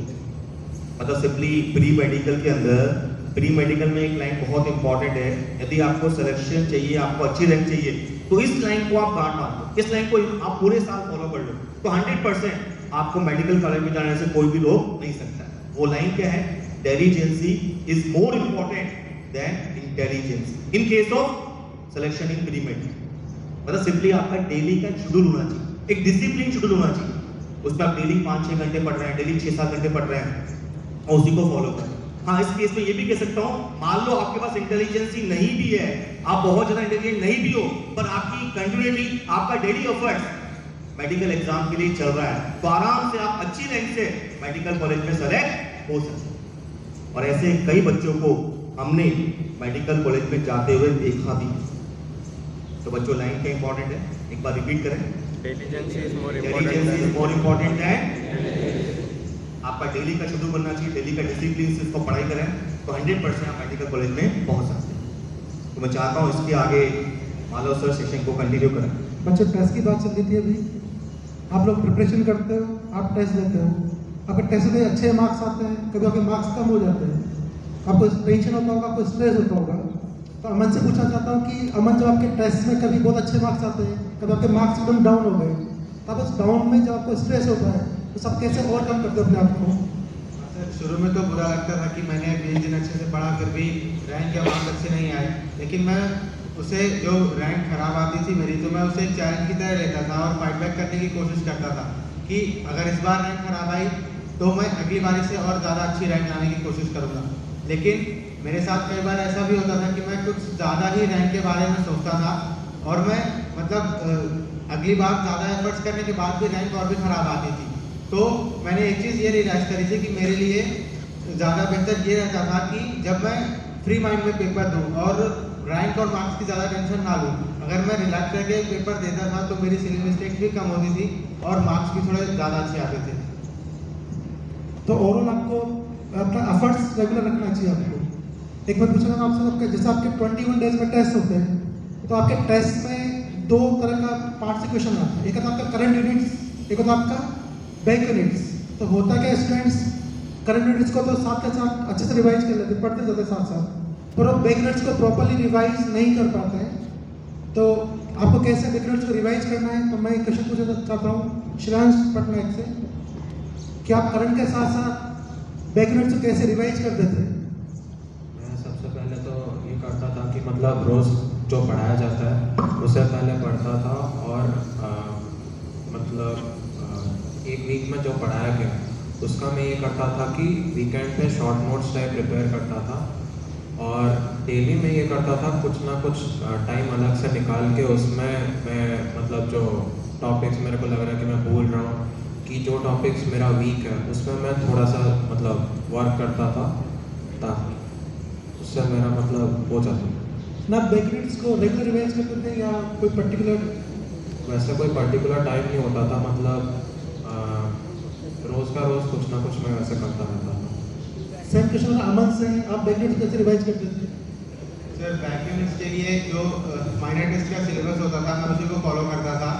मतलब सिंपली प्री मेडिकल के अंदर, प्री मेडिकल में एक लाइन बहुत इंपॉर्टेंट है, यदि आपको सिलेक्शन चाहिए, आपको अच्छी रैंक चाहिए, तो इस लाइन को आप गांठ बांध लो, इस लाइन को आप पूरे साल फॉलो कर लो, तो 100% आपको मेडिकल कॉलेज में जाने से कोई भी रोक नहीं सकता। वो लाइन क्या है? Diligency is more important than intelligence in case of selection in pre medical. मतलब सिंपली आपका डेली का शेड्यूल होना चाहिए, एक डिसिप्लिन शेड्यूल होना चाहिए, उसमें आप डेली 5-6 घंटे पढ़ रहे हैं, डेली 6-7 घंटे पढ़ रहे हैं और उसी को फॉलो करें। हाँ, इस केस में ये भी कह सकता हूँ, मान लो आपके पास इंटेलिजेंसी नहीं भी है, आप बहुत ज्यादा इंटेलिजेंट नहीं भी हो, पर आपकी कंटिन्यूटी, आपका डेली एफर्ट्स मेडिकल एग्जाम के लिए चल रहा है, तो आराम से आप अच्छी रैंक से मेडिकल कॉलेज में सेलेक्ट हो सकते हैं। और ऐसे कई बच्चों को हमने मेडिकल कॉलेज में जाते हुए देखा भी। तो बच्चों, लाइन क्या इंपॉर्टेंट है, एक बार रिपीट करें। Intelligence is more intelligence is more important है। आपका डेली का शेड्यूल बनना चाहिए, डेली का डिसिप्लिन से इसको पढ़ाई करें, तो 100% आप मेडिकल कॉलेज में पहुंच सकते हैं। तो मैं चाहता हूँ इसके आगे मालव सर सेशन को कंटिन्यू करें। बच्चे, टेस्ट की बात चल रही थी अभी, आप लोग प्रिपरेशन करते हो, आप टेस्ट देते हो, आपके टेस्ट में अच्छे मार्क्स आते हैं, कभी आपके मार्क्स कम हो जाते हैं, आपको टेंशन होता होगा, आपको स्ट्रेस होता होगा। तो अमन से पूछना चाहता हूँ कि अमन, जब आपके टेस्ट में कभी बहुत अच्छे मार्क्स आते हैं, कभी आपके मार्क्स एकदम डाउन हो गए, तो आप उस डाउन में जब आपको स्ट्रेस होता है, तो सब कैसे ओवरकम करते हो अपने आप को? सर, शुरू में तो बुरा लगता था कि मैंने 20 दिन अच्छे से पढ़ा, फिर भी रैंक या मार्क्स अच्छे नहीं आए, लेकिन मैं उसे, जो रैंक खराब आती थी मेरी, तो मैं उसे एक चैलेंज की तरह लेता था और फाइट बैक करने की कोशिश करता था कि अगर इस बार रैंक खराब आई तो मैं अगली बारी से और ज़्यादा अच्छी रैंक लाने की कोशिश करूँगा। लेकिन मेरे साथ कई बार ऐसा भी होता था कि मैं कुछ ज़्यादा ही रैंक के बारे में सोचता था और मैं मतलब अगली बार ज़्यादा एफर्ट्स करने के बाद भी रैंक और भी ख़राब आती थी। तो मैंने एक चीज़ ये रियलाइज़ करी थी कि मेरे लिए ज़्यादा बेहतर ये रहता था कि जब मैं फ्री माइंड में पेपर दूँ और रैंक और मार्क्स की ज़्यादा टेंशन ना लूँ। अगर मैं रिलैक्स करके पेपर देता था तो मेरी सिली मिस्टेक्स भी कम होती थी और मार्क्स भी थोड़े ज़्यादा अच्छे आते थे। तो ओवरऑल आपको अपना एफर्ट्स रेगुलर रखना चाहिए आपको। एक बार पूछना था आपसे, आपके जैसे आपके 21 डेज में टेस्ट होते हैं, तो आपके टेस्ट में 2 तरह का पार्ट से क्वेश्चन आता है, एक होता है आपका करंट यूनिट्स, एक होता है आपका बैक यूनिट्स। तो होता क्या स्टूडेंट्स, करंट यूनिट्स को तो साथ के साथ अच्छे से रिवाइज कर लेते, पढ़ते जाते साथ साथ, पर वो बैक यूनिट्स को प्रॉपर्ली रिवाइज नहीं कर पाते हैं। तो आपको कैसे बैक यूनिट्स को रिवाइज करना है, तो मैं एक क्वेश्चन पूछना चाहता हूँ श्रेयांश पटनायक से कि आप करंट के साथ साथ बैक यूनिट्स को कैसे रिवाइज करते थे? मैं सबसे पहले तो ये करता था कि मतलब रोज़ जो पढ़ाया जाता है उसे पहले पढ़ता था और मतलब एक वीक में जो पढ़ाया गया उसका मैं ये करता था कि वीकेंड पे शॉर्ट नोट्स टाइप प्रिपेयर करता था और डेली में ये करता था कुछ ना कुछ टाइम अलग से निकाल के उसमें मैं मतलब जो टॉपिक्स मेरे को लग रहा है कि मैं भूल रहा हूँ कि जो टॉपिक्स मेरा वीक है उसमें मैं थोड़ा सा मतलब वर्क करता था ताकि उससे मेरा मतलब हो जाता ना। बैक यूनिट्स को रेगुलर रिवाइज करते थे या कोई पर्टिकुलर? वैसे कोई पर्टिकुलर टाइम नहीं होता था, मतलब रोज़ का रोज़ कुछ ना कुछ मैं वैसे करता रहता था। सेम क्वेश्चन अमन से, आप बैक यूनिट्स कैसे रिवाइज करते थे? सर, बैक यूनिट्स के लिए जो माइनर टेस्ट का सिलेबस होता था मैं उसी को फॉलो करता था।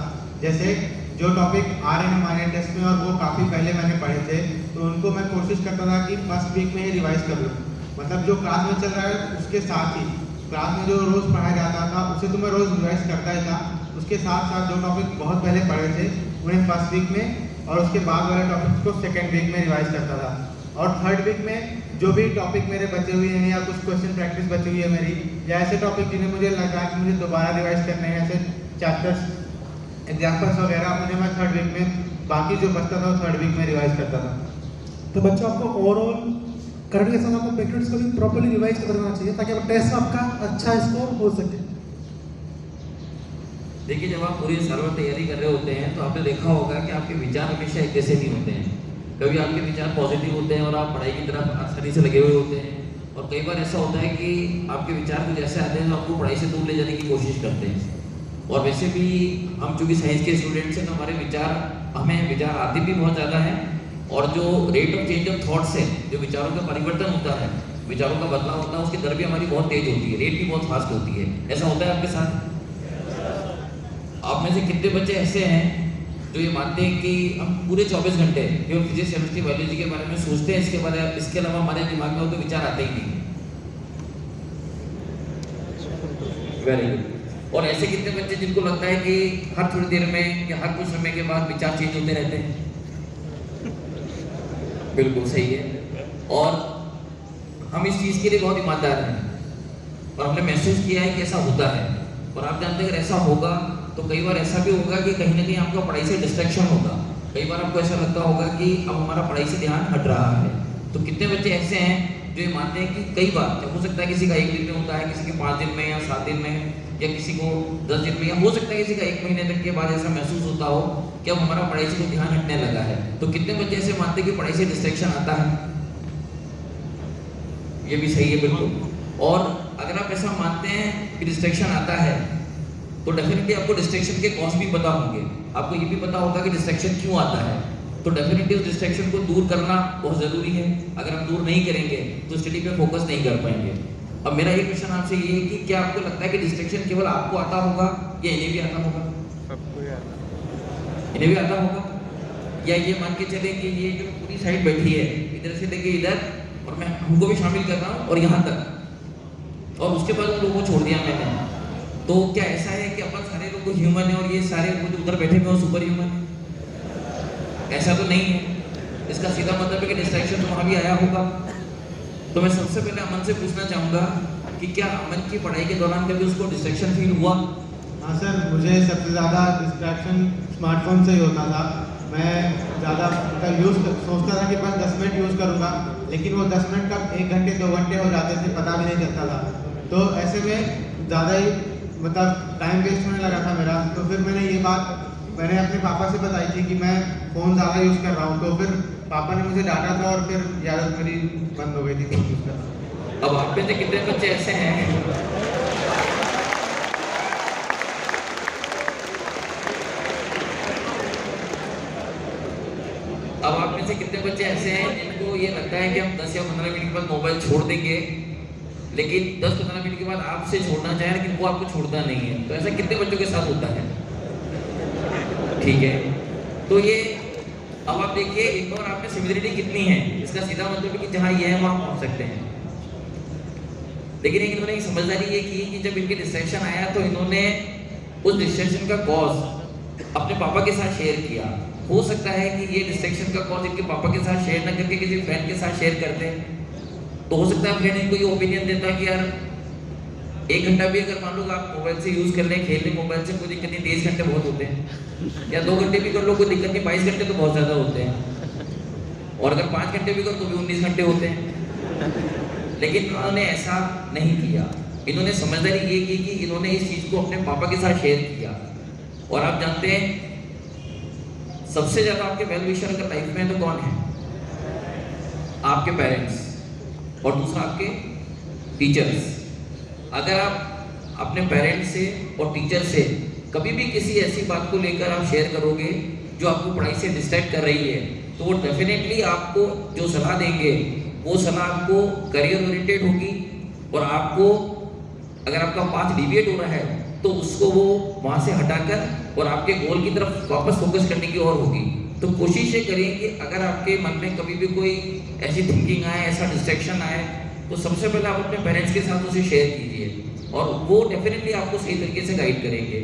जैसे जो टॉपिक आ रहे हैं माइनर टेस्ट में और वो काफ़ी पहले मैंने पढ़े थे, तो उनको मैं कोशिश करता था कि फर्स्ट वीक में ही रिवाइज कर लूँ। मतलब जो क्लास में चल रहा है उसके साथ ही, क्लास में जो रोज़ पढ़ाया जाता था उसे तो मैं रोज़ रिवाइज करता ही था, उसके साथ साथ जो टॉपिक बहुत पहले पढ़े थे उन्हें फर्स्ट वीक में और उसके बाद वाले टॉपिक्स को सेकेंड वीक में रिवाइज करता था। और थर्ड वीक में जो भी टॉपिक मेरे बचे हुए हैं या कुछ क्वेश्चन प्रैक्टिस बची हुई है मेरी, या ऐसे टॉपिक जिन्हें मुझे लगा कि मुझे दोबारा रिवाइज करने हैं, ऐसे चैप्टर्स एग्जाम्पल्स वगैरह, उन्हें मैं थर्ड वीक में, बाकी जो बचता था वो थर्ड वीक में रिवाइज करता था। तो बच्चों, आपको ओवरऑल करंट के साथ आपको बैक यूनिट्स को भी प्रॉपर्ली रिवाइज करना चाहिए ताकि आपका टेस्ट में आपका अच्छा स्कोर हो सके। देखिए, जब आप पूरी साल भर तैयारी कर रहे होते हैं तो आपने देखा होगा कि आपके विचार हमेशा एक जैसे नहीं होते हैं। कभी आपके विचार पॉजिटिव होते हैं और आप पढ़ाई की तरफ आसानी से लगे हुए होते हैं, और कई बार ऐसा होता है कि आपके विचार कुछ ऐसे आते हैं जो आपको पढ़ाई से दूर ले जाने की कोशिश करते हैं। और वैसे भी हम चूँकि साइंस के स्टूडेंट्स हैं तो हमारे विचार, हमें विचार आते भी बहुत ज़्यादा हैं और जो rate of change of thoughts है, जो विचारों का परिवर्तन होता है, विचारों का बदलाव होता है, उसकी दर भी हमारी बहुत तेज होती है, रेट भी बहुत फास्ट होती है। ऐसा होता है आपके साथ? आप में से कितने बच्चे ऐसे हैं जो ये मानते हैं कि हम पूरे 24 घंटे केवल फिजिक्स, केमिस्ट्री, बायोलॉजी के बारे में सोचते हैं, इसके अलावा हमारे दिमाग में वो तो विचार आते ही नहीं? Very good. और ऐसे कितने बच्चे जिनको लगता है कि हर थोड़ी देर में या हर कुछ समय के बाद विचार चेंज होते रहते हैं? बिल्कुल सही है। और हम इस चीज़ के लिए बहुत ईमानदार हैं और हमने महसूस किया है कि ऐसा होता है। और आप जानते हैं अगर ऐसा होगा तो कई बार ऐसा भी होगा कि कहीं ना कहीं आपका पढ़ाई से डिस्ट्रैक्शन होगा। कई बार आपको ऐसा लगता होगा कि अब हमारा पढ़ाई से ध्यान हट रहा है। तो कितने बच्चे ऐसे हैं जो ये मानते हैं कि कई बार हो सकता है किसी का 1 दिन में होता है, किसी के 5 दिन में या 7 दिन में, या किसी को 10 दिन में, या हो सकता है किसी का 1 महीने तक के बाद ऐसा महसूस होता हो कि अब हमारा पढ़ाई से ध्यान हटने लगा है। तो कितने बच्चे ऐसे मानते हैं कि पढ़ाई से डिस्ट्रैक्शन आता है? ये भी सही है, बिल्कुल। और अगर आप ऐसा मानते हैं कि डिस्ट्रैक्शन आता है तो डेफिनेटली आपको डिस्ट्रैक्शन के कॉज भी पता होंगे। आपको ये भी पता होगा कि डिस्ट्रैक्शन क्यों आता है। तो डेफिनेटली उस डिस्ट्रैक्शन को दूर करना बहुत ज़रूरी है। अगर हम दूर नहीं करेंगे तो स्टडी पे फोकस नहीं कर पाएंगे। अब मेरा ये क्वेश्चन आपसे ये है कि क्या आपको लगता है कि डिस्ट्रैक्शन केवल आपको आता होगा या इन्हें भी आता होगा? सबको इन्हें भी आता होगा? या ये मान के चले कि ये जो पूरी साइड बैठी है इधर से लेके इधर, और मैं हमको भी शामिल कर रहा हूँ और यहाँ तक, और उसके बाद उन लोगों को छोड़ दिया मैंने, तो क्या ऐसा है कि अपन सारे लोग ह्यूमन है और ये सारे लोग उधर बैठे हुए सुपर ह्यूमन है? ऐसा तो नहीं है। इसका सीधा मतलब है कि डिस्ट्रैक्शन तो वहाँ भी आया होगा। तो मैं सबसे पहले अमन से पूछना चाहूँगा कि क्या अमन की पढ़ाई के दौरान कभी उसको डिस्ट्रैक्शन फील हुआ? हाँ सर, मुझे सबसे ज़्यादा डिस्ट्रैक्शन स्मार्टफोन से ही होता था। मैं ज़्यादा सोचता था कि बस 10 मिनट यूज़ करूँगा, लेकिन वो 10 मिनट कब 1 घंटे 2 घंटे हो जाते थे, पता भी नहीं चलता था। तो ऐसे में ज़्यादा ही मतलब टाइम वेस्ट होने लगा था मेरा। तो फिर मैंने ये बात मैंने अपने पापा से बताई थी कि मैं फ़ोन ज़्यादा यूज़ कर रहा हूँ। तो फिर पापा ने मुझे डांटा था और फिर ये आदत मेरी बंद हो गई थी फ़ोन यूज़ करना। अब आप में से कितने बच्चे ऐसे हैं अब आप में से कितने बच्चे ऐसे हैं जिनको ये लगता है कि हम 10 या 15 मिनट के बाद मोबाइल छोड़ देंगे, लेकिन 10-15 मिनट के बाद आपसे छोड़ना चाहे लेकिन वो आपको छोड़ता नहीं है? तो ऐसा कितने बच्चों के साथ होता है? ठीक है, तो ये अब आप देखिए एक और आप में सिमिलरिटी कितनी है। इसका सीधा मतलब है कि जहाँ ये है वहाँ पहुँच सकते हैं। लेकिन इन्होंने एक समझदारी ये की कि जब इनके डिस्ट्रैक्शन आया तो इन्होंने उस डिस्ट्रैक्शन का कॉज अपने पापा के साथ शेयर किया। हो सकता है कि ये डिस्ट्रैक्शन का कॉज इनके पापा के साथ शेयर न करके किसी फ्रेंड के साथ शेयर करते हैं। तो हो सकता है फ्रेंड इनको ये ओपिनियन देता कि यार 1 घंटा भी अगर मान लो आप मोबाइल से यूज़ कर लें, खेल लें मोबाइल से, कोई दिक्कत नहीं, 23 घंटे बहुत होते हैं। या 2 घंटे भी कर लो कोई दिक्कत नहीं, 22 घंटे तो बहुत ज़्यादा होते हैं। और अगर 5 घंटे भी करो तो भी 19 घंटे होते हैं। लेकिन इन्होंने ऐसा नहीं किया। इन्होंने समझदारी ये की कि इन्होंने इस चीज़ को अपने पापा के साथ शेयर किया। और आप जानते हैं सबसे ज़्यादा आपके वेल विशर अगर लाइफ में तो कौन है? आपके पेरेंट्स, और दूसरा आपके टीचर्स। अगर आप अपने पेरेंट्स से और टीचर से कभी भी किसी ऐसी बात को लेकर आप शेयर करोगे जो आपको पढ़ाई से डिस्ट्रैक्ट कर रही है, तो वो डेफिनेटली आपको जो सलाह देंगे वो सलाह आपको करियर ओरिएंटेड होगी। और आपको अगर आपका पाथ डिविएट हो रहा है तो उसको वो वहाँ से हटाकर और आपके गोल की तरफ वापस फोकस करने की ओर होगी। तो कोशिश ये करें कि अगर आपके मन में कभी भी कोई ऐसी थिंकिंग आए, ऐसा डिस्ट्रैक्शन आए, तो सबसे पहले आप अपने पेरेंट्स के साथ उसे शेयर कीजिए और वो डेफिनेटली आपको सही तरीके से गाइड करेंगे।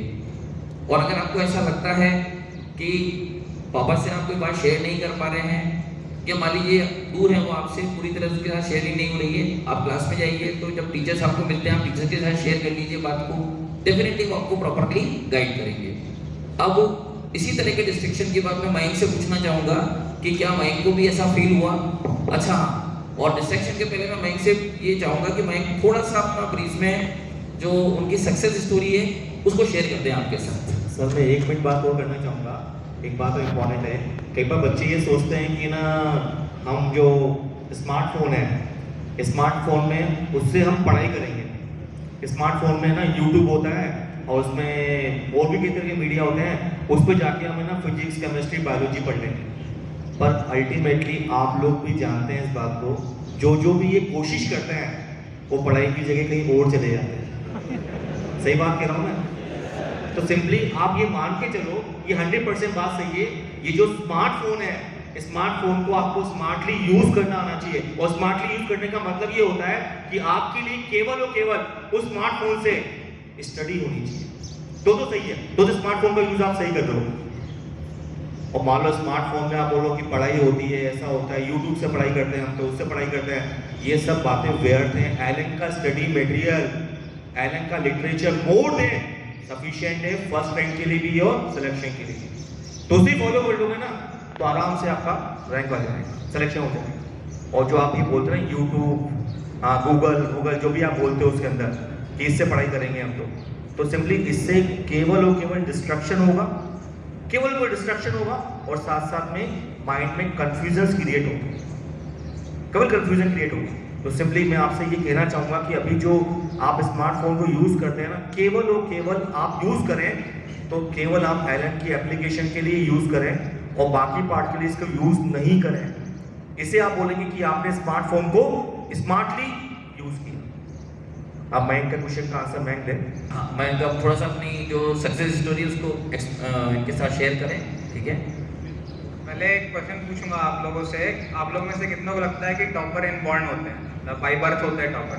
और अगर आपको ऐसा लगता है कि पापा से आप कोई बात शेयर नहीं कर पा रहे हैं, या मान लीजिए दूर है वो आपसे, पूरी तरह उसके साथ शेयरिंग नहीं हो रही है, आप क्लास में जाइए तो जब टीचर्स आपको मिलते हैं आप टीचर के साथ शेयर कर लीजिए बात को, डेफिनेटली वो आपको प्रॉपरली गाइड करेंगे। अब इसी तरह के डिस्ट्रैक्शन की बात मैं मयंक से पूछना चाहूँगा कि क्या मयंक को भी ऐसा फील हुआ? अच्छा, और डिस्ट्रैक्शन के पहले मैं मयंक से ये चाहूँगा कि मयंक थोड़ा सा अपना ब्रीफ में जो उनकी सक्सेस स्टोरी है उसको शेयर करते हैं आपके साथ। सर मैं 1 मिनट बात और करना चाहूँगा। एक बात तो इम्पॉर्टेंट है, कई बार बच्चे ये सोचते हैं कि ना हम जो स्मार्टफोन है, स्मार्टफोन में उससे हम पढ़ाई करेंगे। स्मार्टफोन में ना यूट्यूब होता है और उसमें और भी कई तरह के मीडिया होते हैं, उस पर जाके हमें ना फिजिक्स, केमिस्ट्री, बायोलॉजी पढ़ लेंगे। पर अल्टीमेटली आप लोग भी जानते हैं इस बात को, जो भी ये कोशिश करते हैं वो पढ़ाई की जगह कहीं और चले जाते हैं। सही बात कह रहा हूँ मैं? तो सिंपली आप ये मान के चलो, ये 100% बात सही है। ये जो स्मार्टफोन है, स्मार्टफोन को आपको स्मार्टली यूज करना आना चाहिए। और स्मार्टली यूज करने का मतलब ये होता है कि आपके लिए केवल और केवल उस स्मार्टफोन से स्टडी होनी चाहिए। तो सही है, तो स्मार्टफोन का यूज आप सही कर दो। और मान लो स्मार्टफोन में आप बोलो कि पढ़ाई होती है, ऐसा होता है, यूट्यूब से पढ़ाई करते हैं हम, तो उससे पढ़ाई करते हैं, ये सब बातें व्यर्थ हैं। एलन का स्टडी मटेरियल, एलन का लिटरेचर मोर देन सफिशिएंट है फर्स्ट रैंक के लिए भी और सिलेक्शन के लिए भी। तो उसे फॉलो कर लोगे ना तो आराम से आपका रैंक आ जाएगा, सिलेक्शन हो जाएगा। और जो आप ये बोलते हैं यूट्यूब, गूगल जो भी आप बोलते हो उसके अंदर कि इससे पढ़ाई करेंगे हम, तो सिंपली इससे केवल और केवल डिस्ट्रक्शन होगा, केवल कोई डिस्ट्रक्शन होगा और साथ साथ में माइंड में कंफ्यूजन क्रिएट होगी, केवल कंफ्यूजन क्रिएट होगी। तो सिंपली मैं आपसे ये कहना चाहूँगा कि अभी जो आप स्मार्टफोन को यूज़ करते हैं ना, केवल और केवल आप यूज़ करें तो केवल आप एलन की एप्लीकेशन के लिए यूज़ करें और बाकी पार्ट के लिए इसको यूज़ नहीं करें। इसे आप बोलेंगे कि आपने स्मार्टफोन को स्मार्टली यूज़ किया। अब मयंक का क्वेश्चन का आंसर मयंक दे। हाँ, मयंक अब थोड़ा सा अपनी जो सक्सेस स्टोरी उसको इनके साथ शेयर करें, ठीक है? पहले एक क्वेश्चन पूछूंगा आप लोगों से। आप लोग में से कितनों को लगता है कि टॉपर इनबॉर्न होते हैं, मतलब बाय बर्थ होते हैं टॉपर?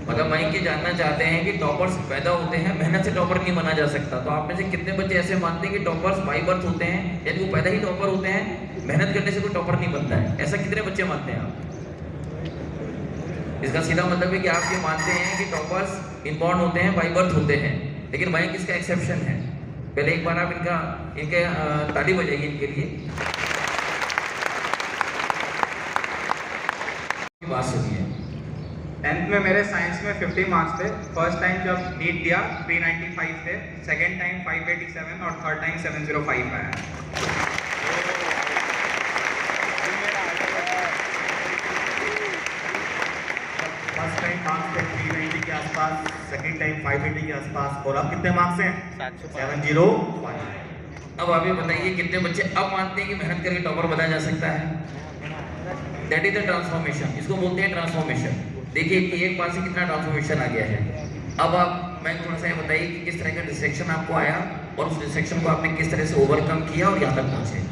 मतलब मयंक ये जानना चाहते हैं कि टॉपर्स पैदा होते हैं, मेहनत से टॉपर नहीं बना जा सकता। तो आप में से कितने बच्चे ऐसे मानते हैं कि टॉपर्स बाय बर्थ होते हैं, यानी वो पैदा ही टॉपर होते हैं, मेहनत करने से कोई टॉपर नहीं बनता है? ऐसा कितने बच्चे मानते हैं आप? इसका सीधा मतलब है कि आप ये मानते हैं कि टॉपर्स इनबॉर्न होते हैं, बाय बर्थ होते हैं, लेकिन मयंक इसका एक्सेप्शन है। पहले एक बार आप इनके ताली बजाइए इनके लिए। बात सुनिए। 10th में मेरे साइंस में 50 मार्क्स थे। फर्स्ट टाइम जब नीट दिया 395 थे, सेकेंड टाइम 587 और थर्ड टाइम 705 आया। फर्स्ट टाइम मार्क्स थे 390 के आसपास, सेकंड टाइम 580 के आसपास, और अब कितने मार्क्स हैं? 705। अब आप ये बताइए कितने बच्चे अब मानते हैं कि मेहनत करके टॉपर बना जा सकता है? दैट इज द ट्रांसफॉर्मेशन, इसको बोलते हैं ट्रांसफॉर्मेशन। देखिए कि एक बार से कितना ट्रांसफॉर्मेशन आ गया है। अब आप मैं थोड़ा सा ये बताइए कि किस तरह का डिस्ट्रैक्शन आपको आया और उस डिस्ट्रैक्शन को आपने किस तरह से ओवरकम किया और यहाँ तक पहुँचे।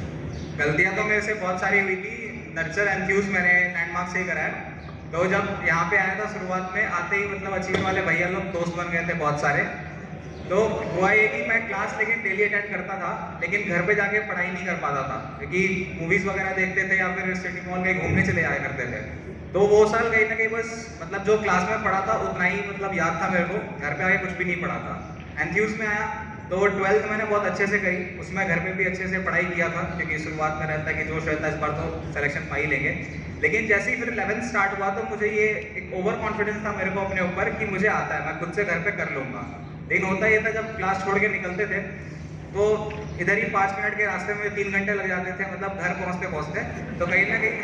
गलतियाँ तो मेरे से बहुत सारी हुई थी। नर्चर एंथ्यूज मैंने लैंडमार्क से ही करा है। तो जब यहाँ पे आया था शुरुआत में आते ही मतलब अचीवमेंट वाले भैया लोग दोस्त बन गए थे बहुत सारे। तो हुआ ये कि मैं क्लास लेकिन डेली अटेंड करता था, लेकिन घर पे जाके पढ़ाई नहीं कर पाता था, क्योंकि मूवीज़ वगैरह देखते थे या फिर सिटी मॉल कहीं घूमने चले जाया करते थे। तो वो साल कहीं ना कहीं बस मतलब जो क्लास में पढ़ा था उतना ही मतलब याद था मेरे को, घर पे आके कुछ भी नहीं पढ़ा था। एंथ्यूज में आया तो 12th मैंने बहुत अच्छे से करी, उसमें घर पे भी अच्छे से पढ़ाई किया था, क्योंकि शुरुआत में रहता है कि जोश रहता है इस बार तो सिलेक्शन पा ही लेंगे। लेकिन जैसे ही फिर 11th स्टार्ट हुआ तो मुझे ये एक ओवर कॉन्फिडेंस था मेरे को अपने ऊपर कि मुझे आता है, मैं खुद से घर पे कर लूँगा। लेकिन होता ये था जब क्लास छोड़ के निकलते थे तो इधर ही 5 मिनट के रास्ते में 3 घंटे लग जाते थे, मतलब घर पहुँचते पहुँचते। तो कहीं ना कहीं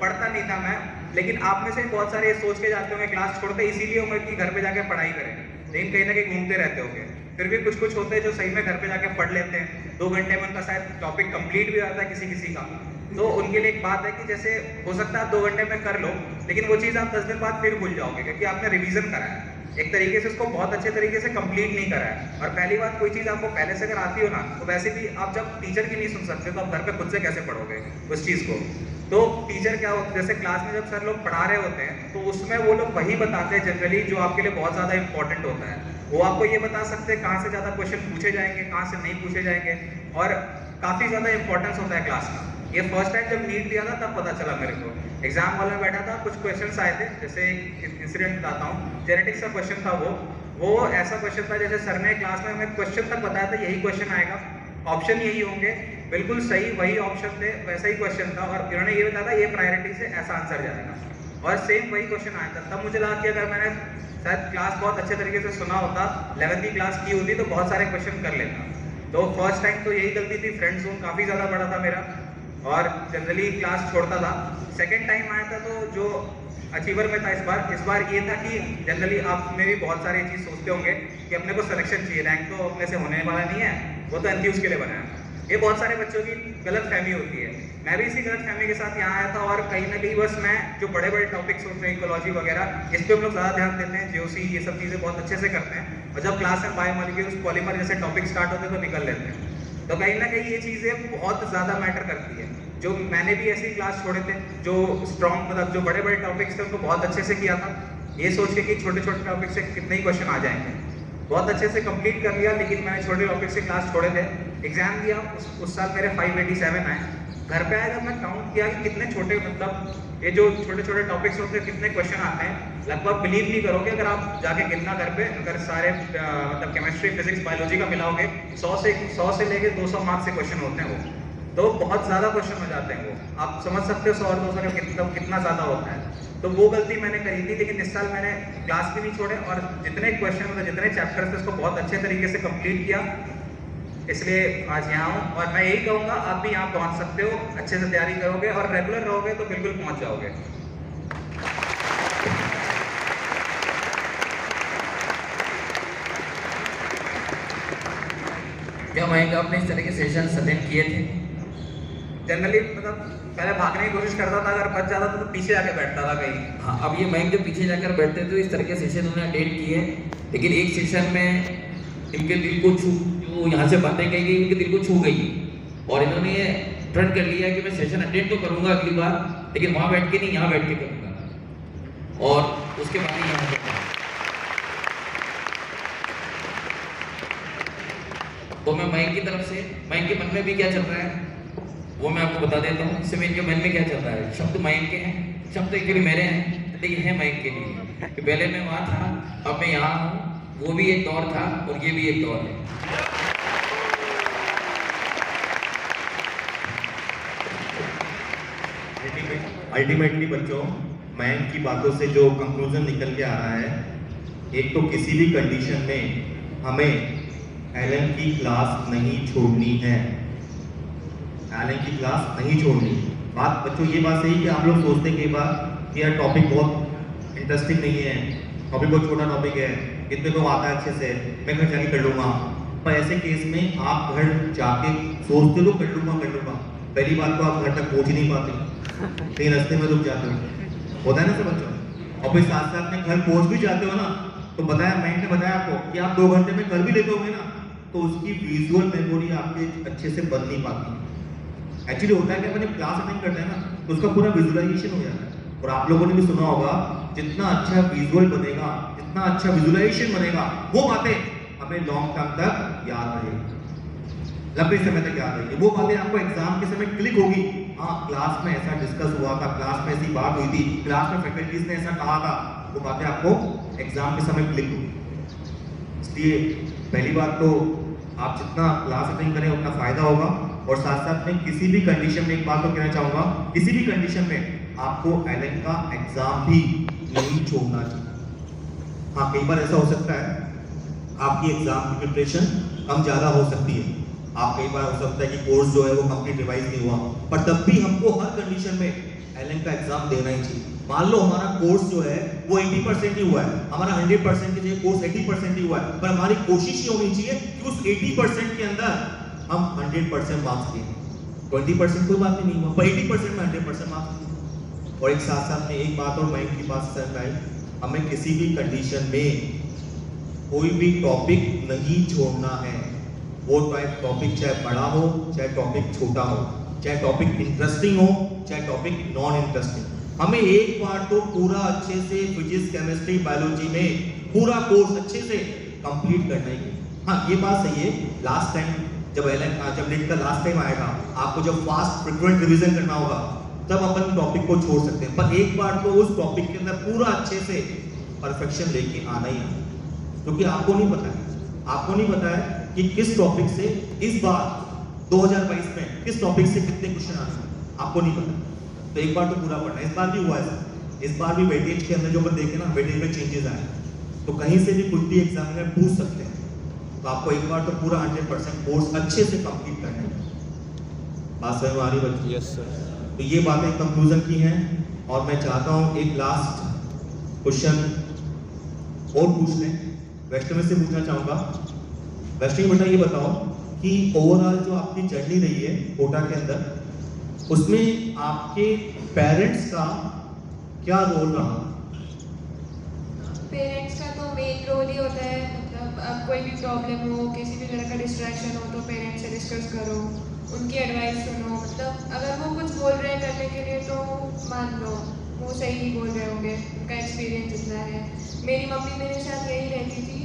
पढ़ता नहीं था मैं। लेकिन आप में से बहुत सारे सोच के जाते होंगे क्लास छोड़ते इसीलिए होंगे कि घर पे जाके पढ़ाई करें, लेकिन कहीं ना कहीं घूमते रहते होंगे। फिर भी कुछ कुछ होते हैं जो सही में घर पे जाके पढ़ लेते हैं, 2 घंटे में उनका शायद टॉपिक कंप्लीट भी आता है किसी किसी का। तो उनके लिए एक बात है कि जैसे हो सकता है आप 2 घंटे में कर लो, लेकिन वो चीज़ आप 10 दिन बाद फिर भूल जाओगे, क्योंकि आपने रिवीजन करा है एक तरीके से, उसको बहुत अच्छे तरीके से कंप्लीट नहीं करा है। और पहली बात, कोई चीज़ आपको पहले से अगर आती हो ना, तो वैसे भी आप जब टीचर की नहीं सुन सकते तो आप घर पे खुद से कैसे पढ़ोगे उस चीज़ को। तो टीचर क्या होता है, जैसे क्लास में जब सर लोग पढ़ा रहे होते हैं तो उसमें वो लोग वही बताते हैं जनरली जो आपके लिए बहुत ज़्यादा इंपॉर्टेंट होता है। वो आपको ये बता सकते हैं कहाँ से ज़्यादा क्वेश्चन पूछे जाएंगे, कहाँ से नहीं पूछे जाएंगे, और काफ़ी ज़्यादा इंपॉर्टेंस होता है क्लास का। ये फर्स्ट टाइम जब नीट दिया था तब पता चला मेरे को। एग्जाम हॉल में बैठा था, कुछ क्वेश्चंस आए थे, जैसे एक इंसिडेंट बताता हूँ। जेनेटिक्स का क्वेश्चन था, वो ऐसा क्वेश्चन था जैसे सर ने क्लास में हमें क्वेश्चन तक बताया था यही क्वेश्चन आएगा, ऑप्शन यही होंगे, बिल्कुल सही वही ऑप्शन थे, वैसा ही क्वेश्चन था, और इन्होंने ये बताया था ये प्रायोरिटी से ऐसा आंसर जाएगा, और सेम वही क्वेश्चन आया था। तब मुझे लगा कि अगर मैंने शायद क्लास बहुत अच्छे तरीके से सुना होता, 11वीं क्लास की होती, तो बहुत सारे क्वेश्चन कर लेता। तो फर्स्ट टाइम तो यही गलती थी, फ्रेंड जोन काफ़ी ज़्यादा बड़ा था मेरा, और जनरली क्लास छोड़ता था। सेकेंड टाइम आया था तो जो अचीवर में था इस बार ये था कि जनरली आप में भी बहुत सारी चीज़ सोचते होंगे कि अपने को सिलेक्शन चाहिए, रैंक तो अपने से होने वाला नहीं है, वो तो एंथ्यूज के लिए बनाया। ये बहुत सारे बच्चों की गलत फहमी होती है। मैं भी इसी गलत फहमी के साथ यहाँ आया था और कहीं ना कहीं बस मैं जो बड़े बड़े टॉपिक्स होते हैं इकोलॉजी वगैरह, इस पे हम लोग ज़्यादा ध्यान देते हैं, जीओसी ये सब चीज़ें बहुत अच्छे से करते हैं, और जब क्लास में बायोमोलिक्यूल्स पॉलीमर जैसे टॉपिक स्टार्ट होते हैं तो निकल लेते हैं। तो कहीं ना कहीं ये चीज़ें बहुत ज़्यादा मैटर करती है। जो मैंने भी ऐसी क्लास छोड़े थे जो स्ट्रॉन्ग मतलब जो बड़े बड़े टॉपिक्स थे उनको बहुत अच्छे से किया था, ये सोच के कि छोटे छोटे टॉपिक से कितने ही क्वेश्चन आ जाएंगे, बहुत अच्छे से कंप्लीट कर लिया। लेकिन मैंने छोटे टॉपिक से क्लास छोड़े थे, एग्जाम दिया, उस साल मेरे 587 आए। घर पे आया जब मैं काउंट किया कि कितने छोटे मतलब ये जो छोटे छोटे टॉपिक्स होते हैं कितने क्वेश्चन आते हैं, लगभग बिलीव नहीं करोगे अगर आप जाके गिनना घर पे, अगर सारे मतलब केमिस्ट्री फिजिक्स बायोलॉजी का मिलाओगे 100 से लेके 200 मार्क्स से क्वेश्चन होते हैं वो, तो बहुत ज़्यादा क्वेश्चन हो जाते हैं वो, आप समझ सकते हो 100 और 200 का कितना ज़्यादा होता है। तो वो गलती मैंने करी थी, लेकिन इस साल मैंने क्लास भी नहीं छोड़े और जितने क्वेश्चन मतलब जितने चैप्टर्स थे उसको बहुत अच्छे तरीके से कंप्लीट किया, इसलिए आज यहाँ हूँ। और मैं यही कहूँगा आप भी यहाँ पहुँच सकते हो, अच्छे से तैयारी करोगे और रेगुलर रहोगे तो बिल्कुल पहुँच जाओगे। क्या मयंक आपने इस तरह के सेशन अटेंड किए थे? जनरली मतलब पहले भागने की कोशिश करता था, अगर बच जाता था तो पीछे जाके बैठता था कहीं। हाँ, अब ये मयंक जब पीछे जाकर बैठते थे तो इस तरह के सेशन उन्होंने अटेंड किए, लेकिन एक सेशन में इनके दिल को छू, जो यहाँ से बातें कही गई इनके दिल को छू गई और इन्होंने ये प्रण कर लिया कि मैं सेशन अटेंड तो करूँगा अगली बार, लेकिन वहाँ बैठ के नहीं, यहाँ बैठ के करूँगा। और उसके बाद ही यहाँ तो मैं मयंक की तरफ से, मयंक के मन में भी क्या चल रहा है वो मैं आपको बता देता हूँ। इससे मेरे मन में क्या चल रहा है, शब्द मयंक के हैं, शब्द एक्चुअली मेरे हैं, लेकिन है मयंक के लिए कि पहले मैं वहाँ था, अब मैं यहाँ हूँ। वो भी एक दौर था और ये भी एक दौर है। अल्टीमेटली बच्चों, मयंक की बातों से जो कंक्लूजन निकल के आ रहा है, एक तो किसी भी कंडीशन में हमें एलन की क्लास नहीं छोड़नी है, एलन की क्लास नहीं छोड़नी। बात बच्चों ये बात सही कि आप लोग सोचते हैं कई बार कि यार टॉपिक बहुत इंटरेस्टिंग नहीं है, टॉपिक बहुत छोटा टॉपिक है, इतने को आता है अच्छे से, मैं घर जाके कर लूँगा। पर ऐसे केस में आप घर जाके सोचते हो कर लूँगा, पहली बात तो आप घर तक पहुँच ही नहीं पाते, कहीं रास्ते में रुक जाते हो, होता है ना सब बच्चों। और फिर साथ साथ में घर पहुँच भी जाते हो ना, तो बताया मैंने बताया आपको कि आप 2 घंटे में कर भी लेते होंगे ना, तो उसकी विजुअल मेमोरी आपके अच्छे से बन नहीं पाती। एक्चुअली होता है कि अपने क्लास अटेंड करते हैं ना, तो उसका पूरा विजुअलाइजेशन हो जाता है। और आप लोगों ने भी सुना होगा, जितना अच्छा विजुअल बनेगा, जितना अच्छा विजुअलाइजेशन बनेगा, वो बातें हमें लॉन्ग टर्म तक याद रहेगी, लंबे समय तक याद रहेगी। वो बातें आपको एग्जाम के समय क्लिक होगी, हाँ क्लास में ऐसा डिस्कस हुआ था, क्लास में ऐसी बात हुई थी, क्लास में फैकल्टीज ने ऐसा कहा था, वो बातें आपको एग्जाम के समय क्लिक होगी। इसलिए पहली बात तो आप जितना क्लास अटेंड करें उतना फायदा होगा। और साथ साथ में किसी भी कंडीशन में एक बात तो कहना चाहूँगा, किसी भी कंडीशन में आपको एलन का एग्जाम भी नहीं छोड़ना चाहिए। हाँ, कई बार ऐसा हो सकता है आपकी एग्जाम की प्रिपरेशन कम ज़्यादा हो सकती है, आप कई बार हो सकता है कि कोर्स जो है वो कंप्लीट रिवाइज नहीं हुआ, पर तब भी हमको हर कंडीशन में एलन का एग्जाम देना ही चाहिए। मान लो हमारा कोर्स जो है वो 80% ही हुआ है, हमारा 100% के लिए कोर्स 80% ही हुआ है, पर हमारी कोशिश ये होनी चाहिए कि उस 80% के अंदर हम 100% मार्क्स दें। 20% कोई बात नहीं हुआ, पर 80% में 100% मार्क्स दें। और एक साथ साथ में एक बात और मैं की बात समझ आई, हमें किसी भी कंडीशन में कोई भी टॉपिक नहीं छोड़ना है। वो टॉपिक चाहे बड़ा हो, चाहे टॉपिक छोटा हो, चाहे टॉपिक इंटरेस्टिंग हो, चाहे टॉपिक नॉन इंटरेस्टिंग, हमें एक बार तो पूरा अच्छे से फिजिक्स, केमिस्ट्री, बायोलॉजी में पूरा कोर्स अच्छे से कंप्लीट करना ही। हाँ, ये बात सही है, लास्ट टाइम जब नीट का लास्ट टाइम आएगा, आपको जब फास्ट फ्रिक्वेंट रिवीजन करना होगा, तब अपन टॉपिक को छोड़ सकते हैं, पर एक बार तो उस टॉपिक के अंदर पूरा अच्छे से परफेक्शन लेके आना ही है। क्योंकि आपको नहीं पता है कि किस टॉपिक से इस बार 2022 में किस टॉपिक से कितने क्वेश्चन आने हैं, आपको नहीं पता। तो एक बार तो पूरा पढ़ना। इस बार भी हुआ है, इस बार भी वेटेज के अंदर जो अपन देखे ना, वेटेज में चेंजेस आए, तो कहीं से भी कुछ भी एग्जामिनर पूछ सकते हैं। तो आपको एक बार तो पूरा 100% कोर्स अच्छे से कंप्लीट करना है। बात समझ में आ रही बच्चों? Yes sir. तो ये बातें कंक्लूजन की हैं, और मैं चाहता हूँ एक लास्ट क्वेश्चन और पूछ लें। वैष्णवी से पूछना चाहूँगा, वैष्णवी बेटा ये बताओ कि ओवरऑल जो आपकी जर्नी रही है कोटा के अंदर, उसमें आपके पेरेंट्स का क्या रोल रहा? पेरेंट्स का तो मेन रोल ही होता है, मतलब अब कोई भी प्रॉब्लम हो, किसी भी तरह का डिस्ट्रैक्शन हो तो पेरेंट्स से डिस्कस करो, उनकी एडवाइस सुनो। मतलब अगर वो कुछ बोल रहे हैं करने के लिए तो मान लो वो सही ही बोल रहे होंगे, उनका एक्सपीरियंस इतना है। मेरी मम्मी मेरे साथ यही रहती थी,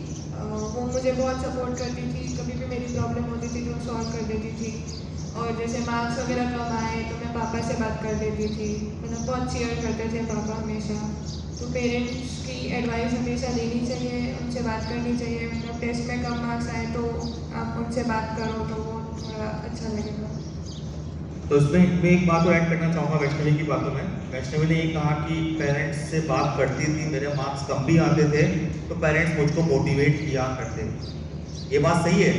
वो मुझे बहुत सपोर्ट करती थी, कभी भी मेरी प्रॉब्लम होती थी तो सॉल्व कर देती थी। और जैसे मार्क्स वगैरह कम आए तो मैं पापा से बात कर देती थी, मतलब बहुत चीयर करते थे पापा हमेशा। तो पेरेंट्स की एडवाइस हमेशा लेनी चाहिए, उनसे बात करनी चाहिए। मतलब टेस्ट में कम मार्क्स आए तो आप उनसे बात करो तो वो थोड़ा अच्छा लगेगा। तो इसमें मैं एक बात और ऐड करना चाहूँगा वैष्णवी की बातों में। वैष्णवी ने ये कहा कि पेरेंट्स से बात करती थी, मेरे मार्क्स कम भी आते थे तो पेरेंट्स मुझको मोटिवेट किया करते थे। ये बात सही है,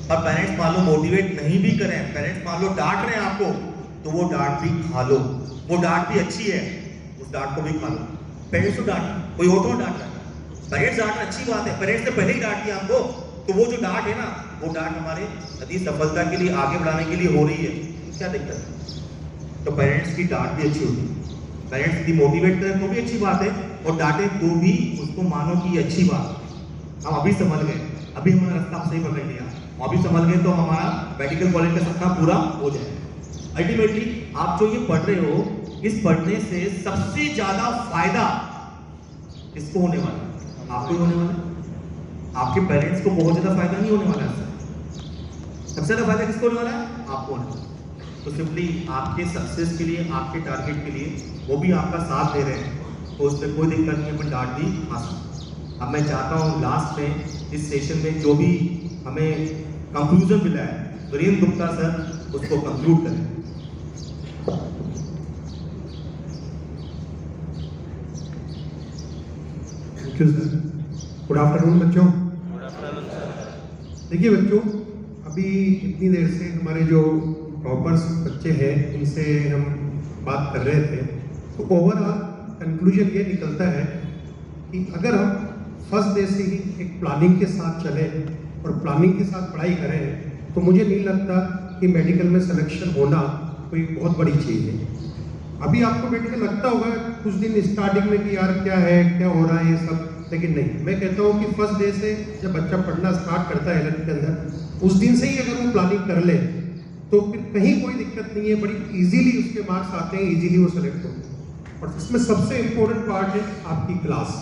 पर पेरेंट्स मान लो मोटिवेट नहीं भी करें, पेरेंट्स मान लो डांट रहे हैं आपको, तो वो डांट भी खा लो, वो डांट भी अच्छी है, उस डांट को भी खा लो। पेरेंट्स को डांट, कोई और तो डांट रहा है, पेरेंट्स डांट अच्छी बात है, पेरेंट्स ने पहले ही डांट दिया हमको, तो वो जो डांट है ना, वो डांट हमारे यदि सफलता के लिए, आगे बढ़ाने के लिए हो रही है, क्या दिक्कत है? तो पेरेंट्स की डांट भी अच्छी होती है, पेरेंट्स की मोटिवेट करें तो भी अच्छी बात है, और डांटे तो भी उसको मानो कि ये अच्छी बात है। हम अभी समझ गए, अभी हमारा रास्ता सही पकड़ लिया, अभी समझ गए तो हमारा मेडिकल कॉलेज का सपना पूरा हो जाए। अल्टीमेटली आप जो ये पढ़ रहे हो, इस पढ़ने से सबसे ज्यादा फायदा किसको होने वाला है? आपको ही होने वाला है। आपके पेरेंट्स को बहुत ज्यादा फायदा नहीं होने वाला है, सबसे ज्यादा फायदा किसको होने वाला है? आपको होने वाला है। तो सिंपली आपके सक्सेस के लिए, आपके टारगेट के लिए वो भी आपका साथ दे रहे हैं, तो उसमें कोई दिक्कत नहीं, अपन डांट भी खा सकते। अब मैं चाहता हूँ लास्ट में इस सेशन में जो भी हमें कंक्लूजन मिला है, वीरेंद्र गुप्ता सर उसको कंक्लूड करें। Thank you sir. Good afternoon बच्चों। देखिए बच्चों, अभी इतनी देर से हमारे जो टॉपर्स बच्चे हैं उनसे हम बात कर रहे थे, तो ओवरऑल कंक्लूजन ये निकलता है कि अगर हम फर्स्ट डे से ही एक प्लानिंग के साथ चले और प्लानिंग के साथ पढ़ाई करें तो मुझे नहीं लगता कि मेडिकल में सिलेक्शन होना कोई बहुत बड़ी चीज़ है। अभी आपको मेडिकल लगता होगा कुछ दिन स्टार्टिंग में कि यार क्या है, क्या हो रहा है ये सब, लेकिन नहीं, मैं कहता हूँ कि फर्स्ट डे से जब बच्चा पढ़ना स्टार्ट करता है 11th के अंदर, उस दिन से ही अगर वो प्लानिंग कर ले तो फिर कहीं कोई दिक्कत नहीं है, बड़ी इजीली उसके मार्क्स आते हैं, इजीली वो सेलेक्ट होते हैं। और इसमें सबसे इम्पोर्टेंट पार्ट है आपकी क्लास।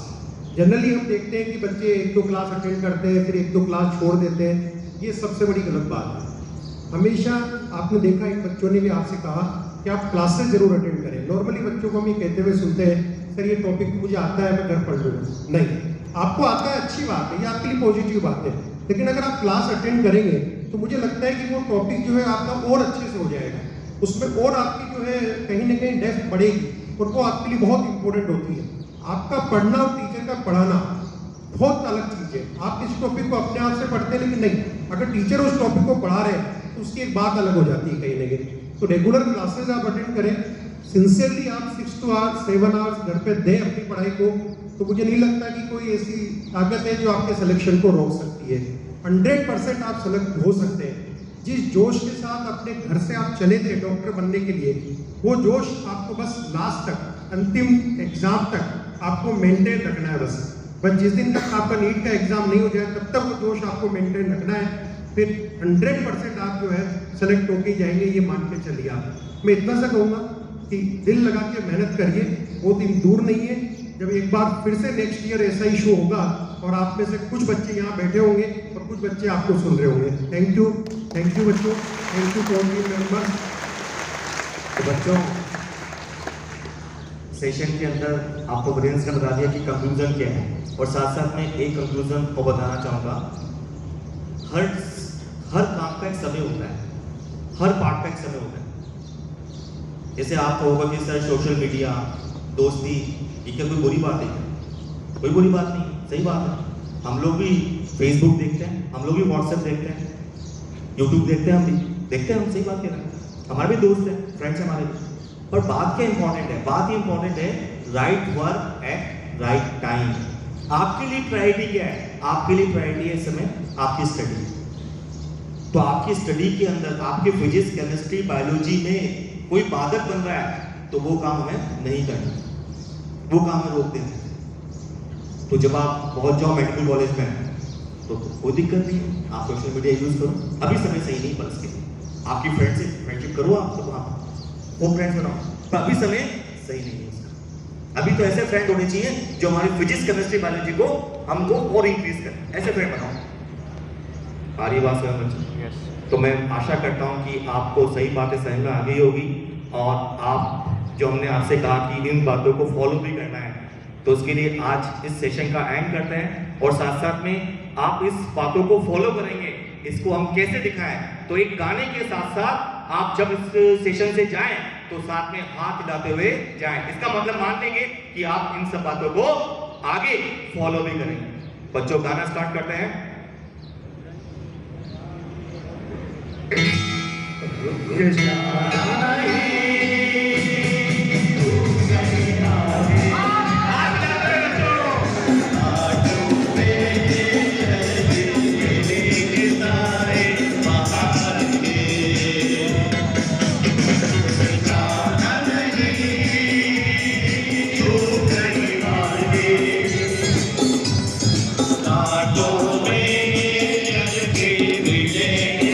जनरली हम देखते हैं कि बच्चे 1-2 क्लास अटेंड करते हैं, फिर 1-2 क्लास छोड़ देते हैं, ये सबसे बड़ी गलत बात है। हमेशा आपने देखा, इन बच्चों ने भी आपसे कहा कि आप क्लासेस जरूर अटेंड करें। नॉर्मली बच्चों को हम ये कहते हुए सुनते हैं, सर ये टॉपिक मुझे आता है, मैं घर पढ़ लूँगा। नहीं, आपको आता है, अच्छी बात है, ये आपके लिए पॉजिटिव बात है, लेकिन अगर आप क्लास अटेंड करेंगे तो मुझे लगता है कि वो टॉपिक जो है आपका और अच्छे से हो जाएगा, उसमें और आपकी जो है कहीं ना कहीं डेप्थ बढ़ेगी, और वो आपके लिए बहुत इंपॉर्टेंट होती है। आपका पढ़ना और टीचर का पढ़ाना बहुत अलग चीज़ है। आप इस टॉपिक को अपने आप से पढ़ते हैं, लेकिन नहीं, अगर टीचर उस टॉपिक को पढ़ा रहे हैं तो उसकी एक बात अलग हो जाती है कहीं ना कहीं। तो रेगुलर क्लासेज आप अटेंड करें, सिंसियरली आप 6 to 7 आवर्स घर पे दें अपनी पढ़ाई को, तो मुझे नहीं लगता कि कोई ऐसी ताकत है जो आपके सिलेक्शन को रोक सकती है। 100% आप सेलेक्ट हो सकते हैं। जिस जोश के साथ अपने घर से आप चले थे डॉक्टर बनने के लिए, वो जोश आपको बस लास्ट तक, अंतिम एग्जाम तक आपको मेंटेन रखना है। बस जिस दिन तक आपका नीट का एग्जाम नहीं हो जाए तब तक वो जोश आपको मेंटेन रखना है, फिर 100% आप जो है सेलेक्ट होके जाएंगे, ये मान के चलिए। आप मैं इतना सा कहूँगा कि दिल लगा के मेहनत करिए, वो दिन दूर नहीं है जब एक बार फिर से नेक्स्ट ईयर ऐसा इशू होगा और आप में से कुछ बच्चे यहाँ बैठे होंगे और कुछ बच्चे आपको सुन रहे होंगे। थैंक यू बच्चों, thank you for the members. तो बच्चों, सेशन के अंदर आपको वीरेंद्र ने बता दिया कि कंक्लूजन क्या है, और साथ साथ में एक कंक्लूजन को बताना चाहूँगा। हर काम का एक समय होता है, हर पार्ट का एक समय होता है। जैसे आपको होगा कि सर सोशल मीडिया, दोस्ती, ये क्या कोई बुरी बात है? कोई बुरी बात नहीं, सही बात है। हम लोग भी फेसबुक देखते हैं, हम लोग भी व्हाट्सएप देखते हैं, यूट्यूब देखते हैं, हम भी देखते हैं, हम सही बात कह रहे हैं, हमारे भी दोस्त हैं, फ्रेंड्स हमारे भी। पर बात क्या इंपॉर्टेंट है? बात ये इंपॉर्टेंट है right work at right time. आपके लिए प्रायोरिटी क्या है? आपके लिए प्रायोरिटी है इस समय आपकी स्टडी। तो आपकी स्टडी के अंदर आपके फिजिक्स, केमिस्ट्री, बायोलॉजी में कोई बाधक बन रहा है तो वो काम हमें नहीं करना, वो काम हमें रोक देना। तो जब आप पहुंच जाओ मेडिकल कॉलेज में तो कोई दिक्कत नहीं है, आप सोशल मीडिया यूज करो। अभी समय सही नहीं पर इसके आपकी फ्रेंडशिप करो, आप सब वो फ्रेंड्स बनाओ, पर अभी समय सही नहीं है उसका। अभी तो ऐसे फ्रेंड होने चाहिए जो हमारी फिजिक्स, केमिस्ट्री, बायोलॉजी को हमको और इंक्रीज करें, ऐसे फ्रेंड बनाओ। आ रही बात समझ में? तो मैं आशा करता हूं कि आपको सही बातें समझ में आ गई होगी और आप जो हमने आपसे कहा कि इन बातों को फॉलो भी करना है, तो उसके लिए आज इस सेशन का एंड करते हैं और साथ साथ में आप इस बातों को फॉलो करेंगे। इसको हम कैसे दिखाएं? तो एक गाने के साथ साथ आप जब इस सेशन से जाएं तो साथ में हाथ हिलाते हुए जाएं। इसका मतलब मान लेंगे कि आप इन सब बातों को आगे फॉलो भी करेंगे। बच्चों गाना स्टार्ट करते हैं। Krishna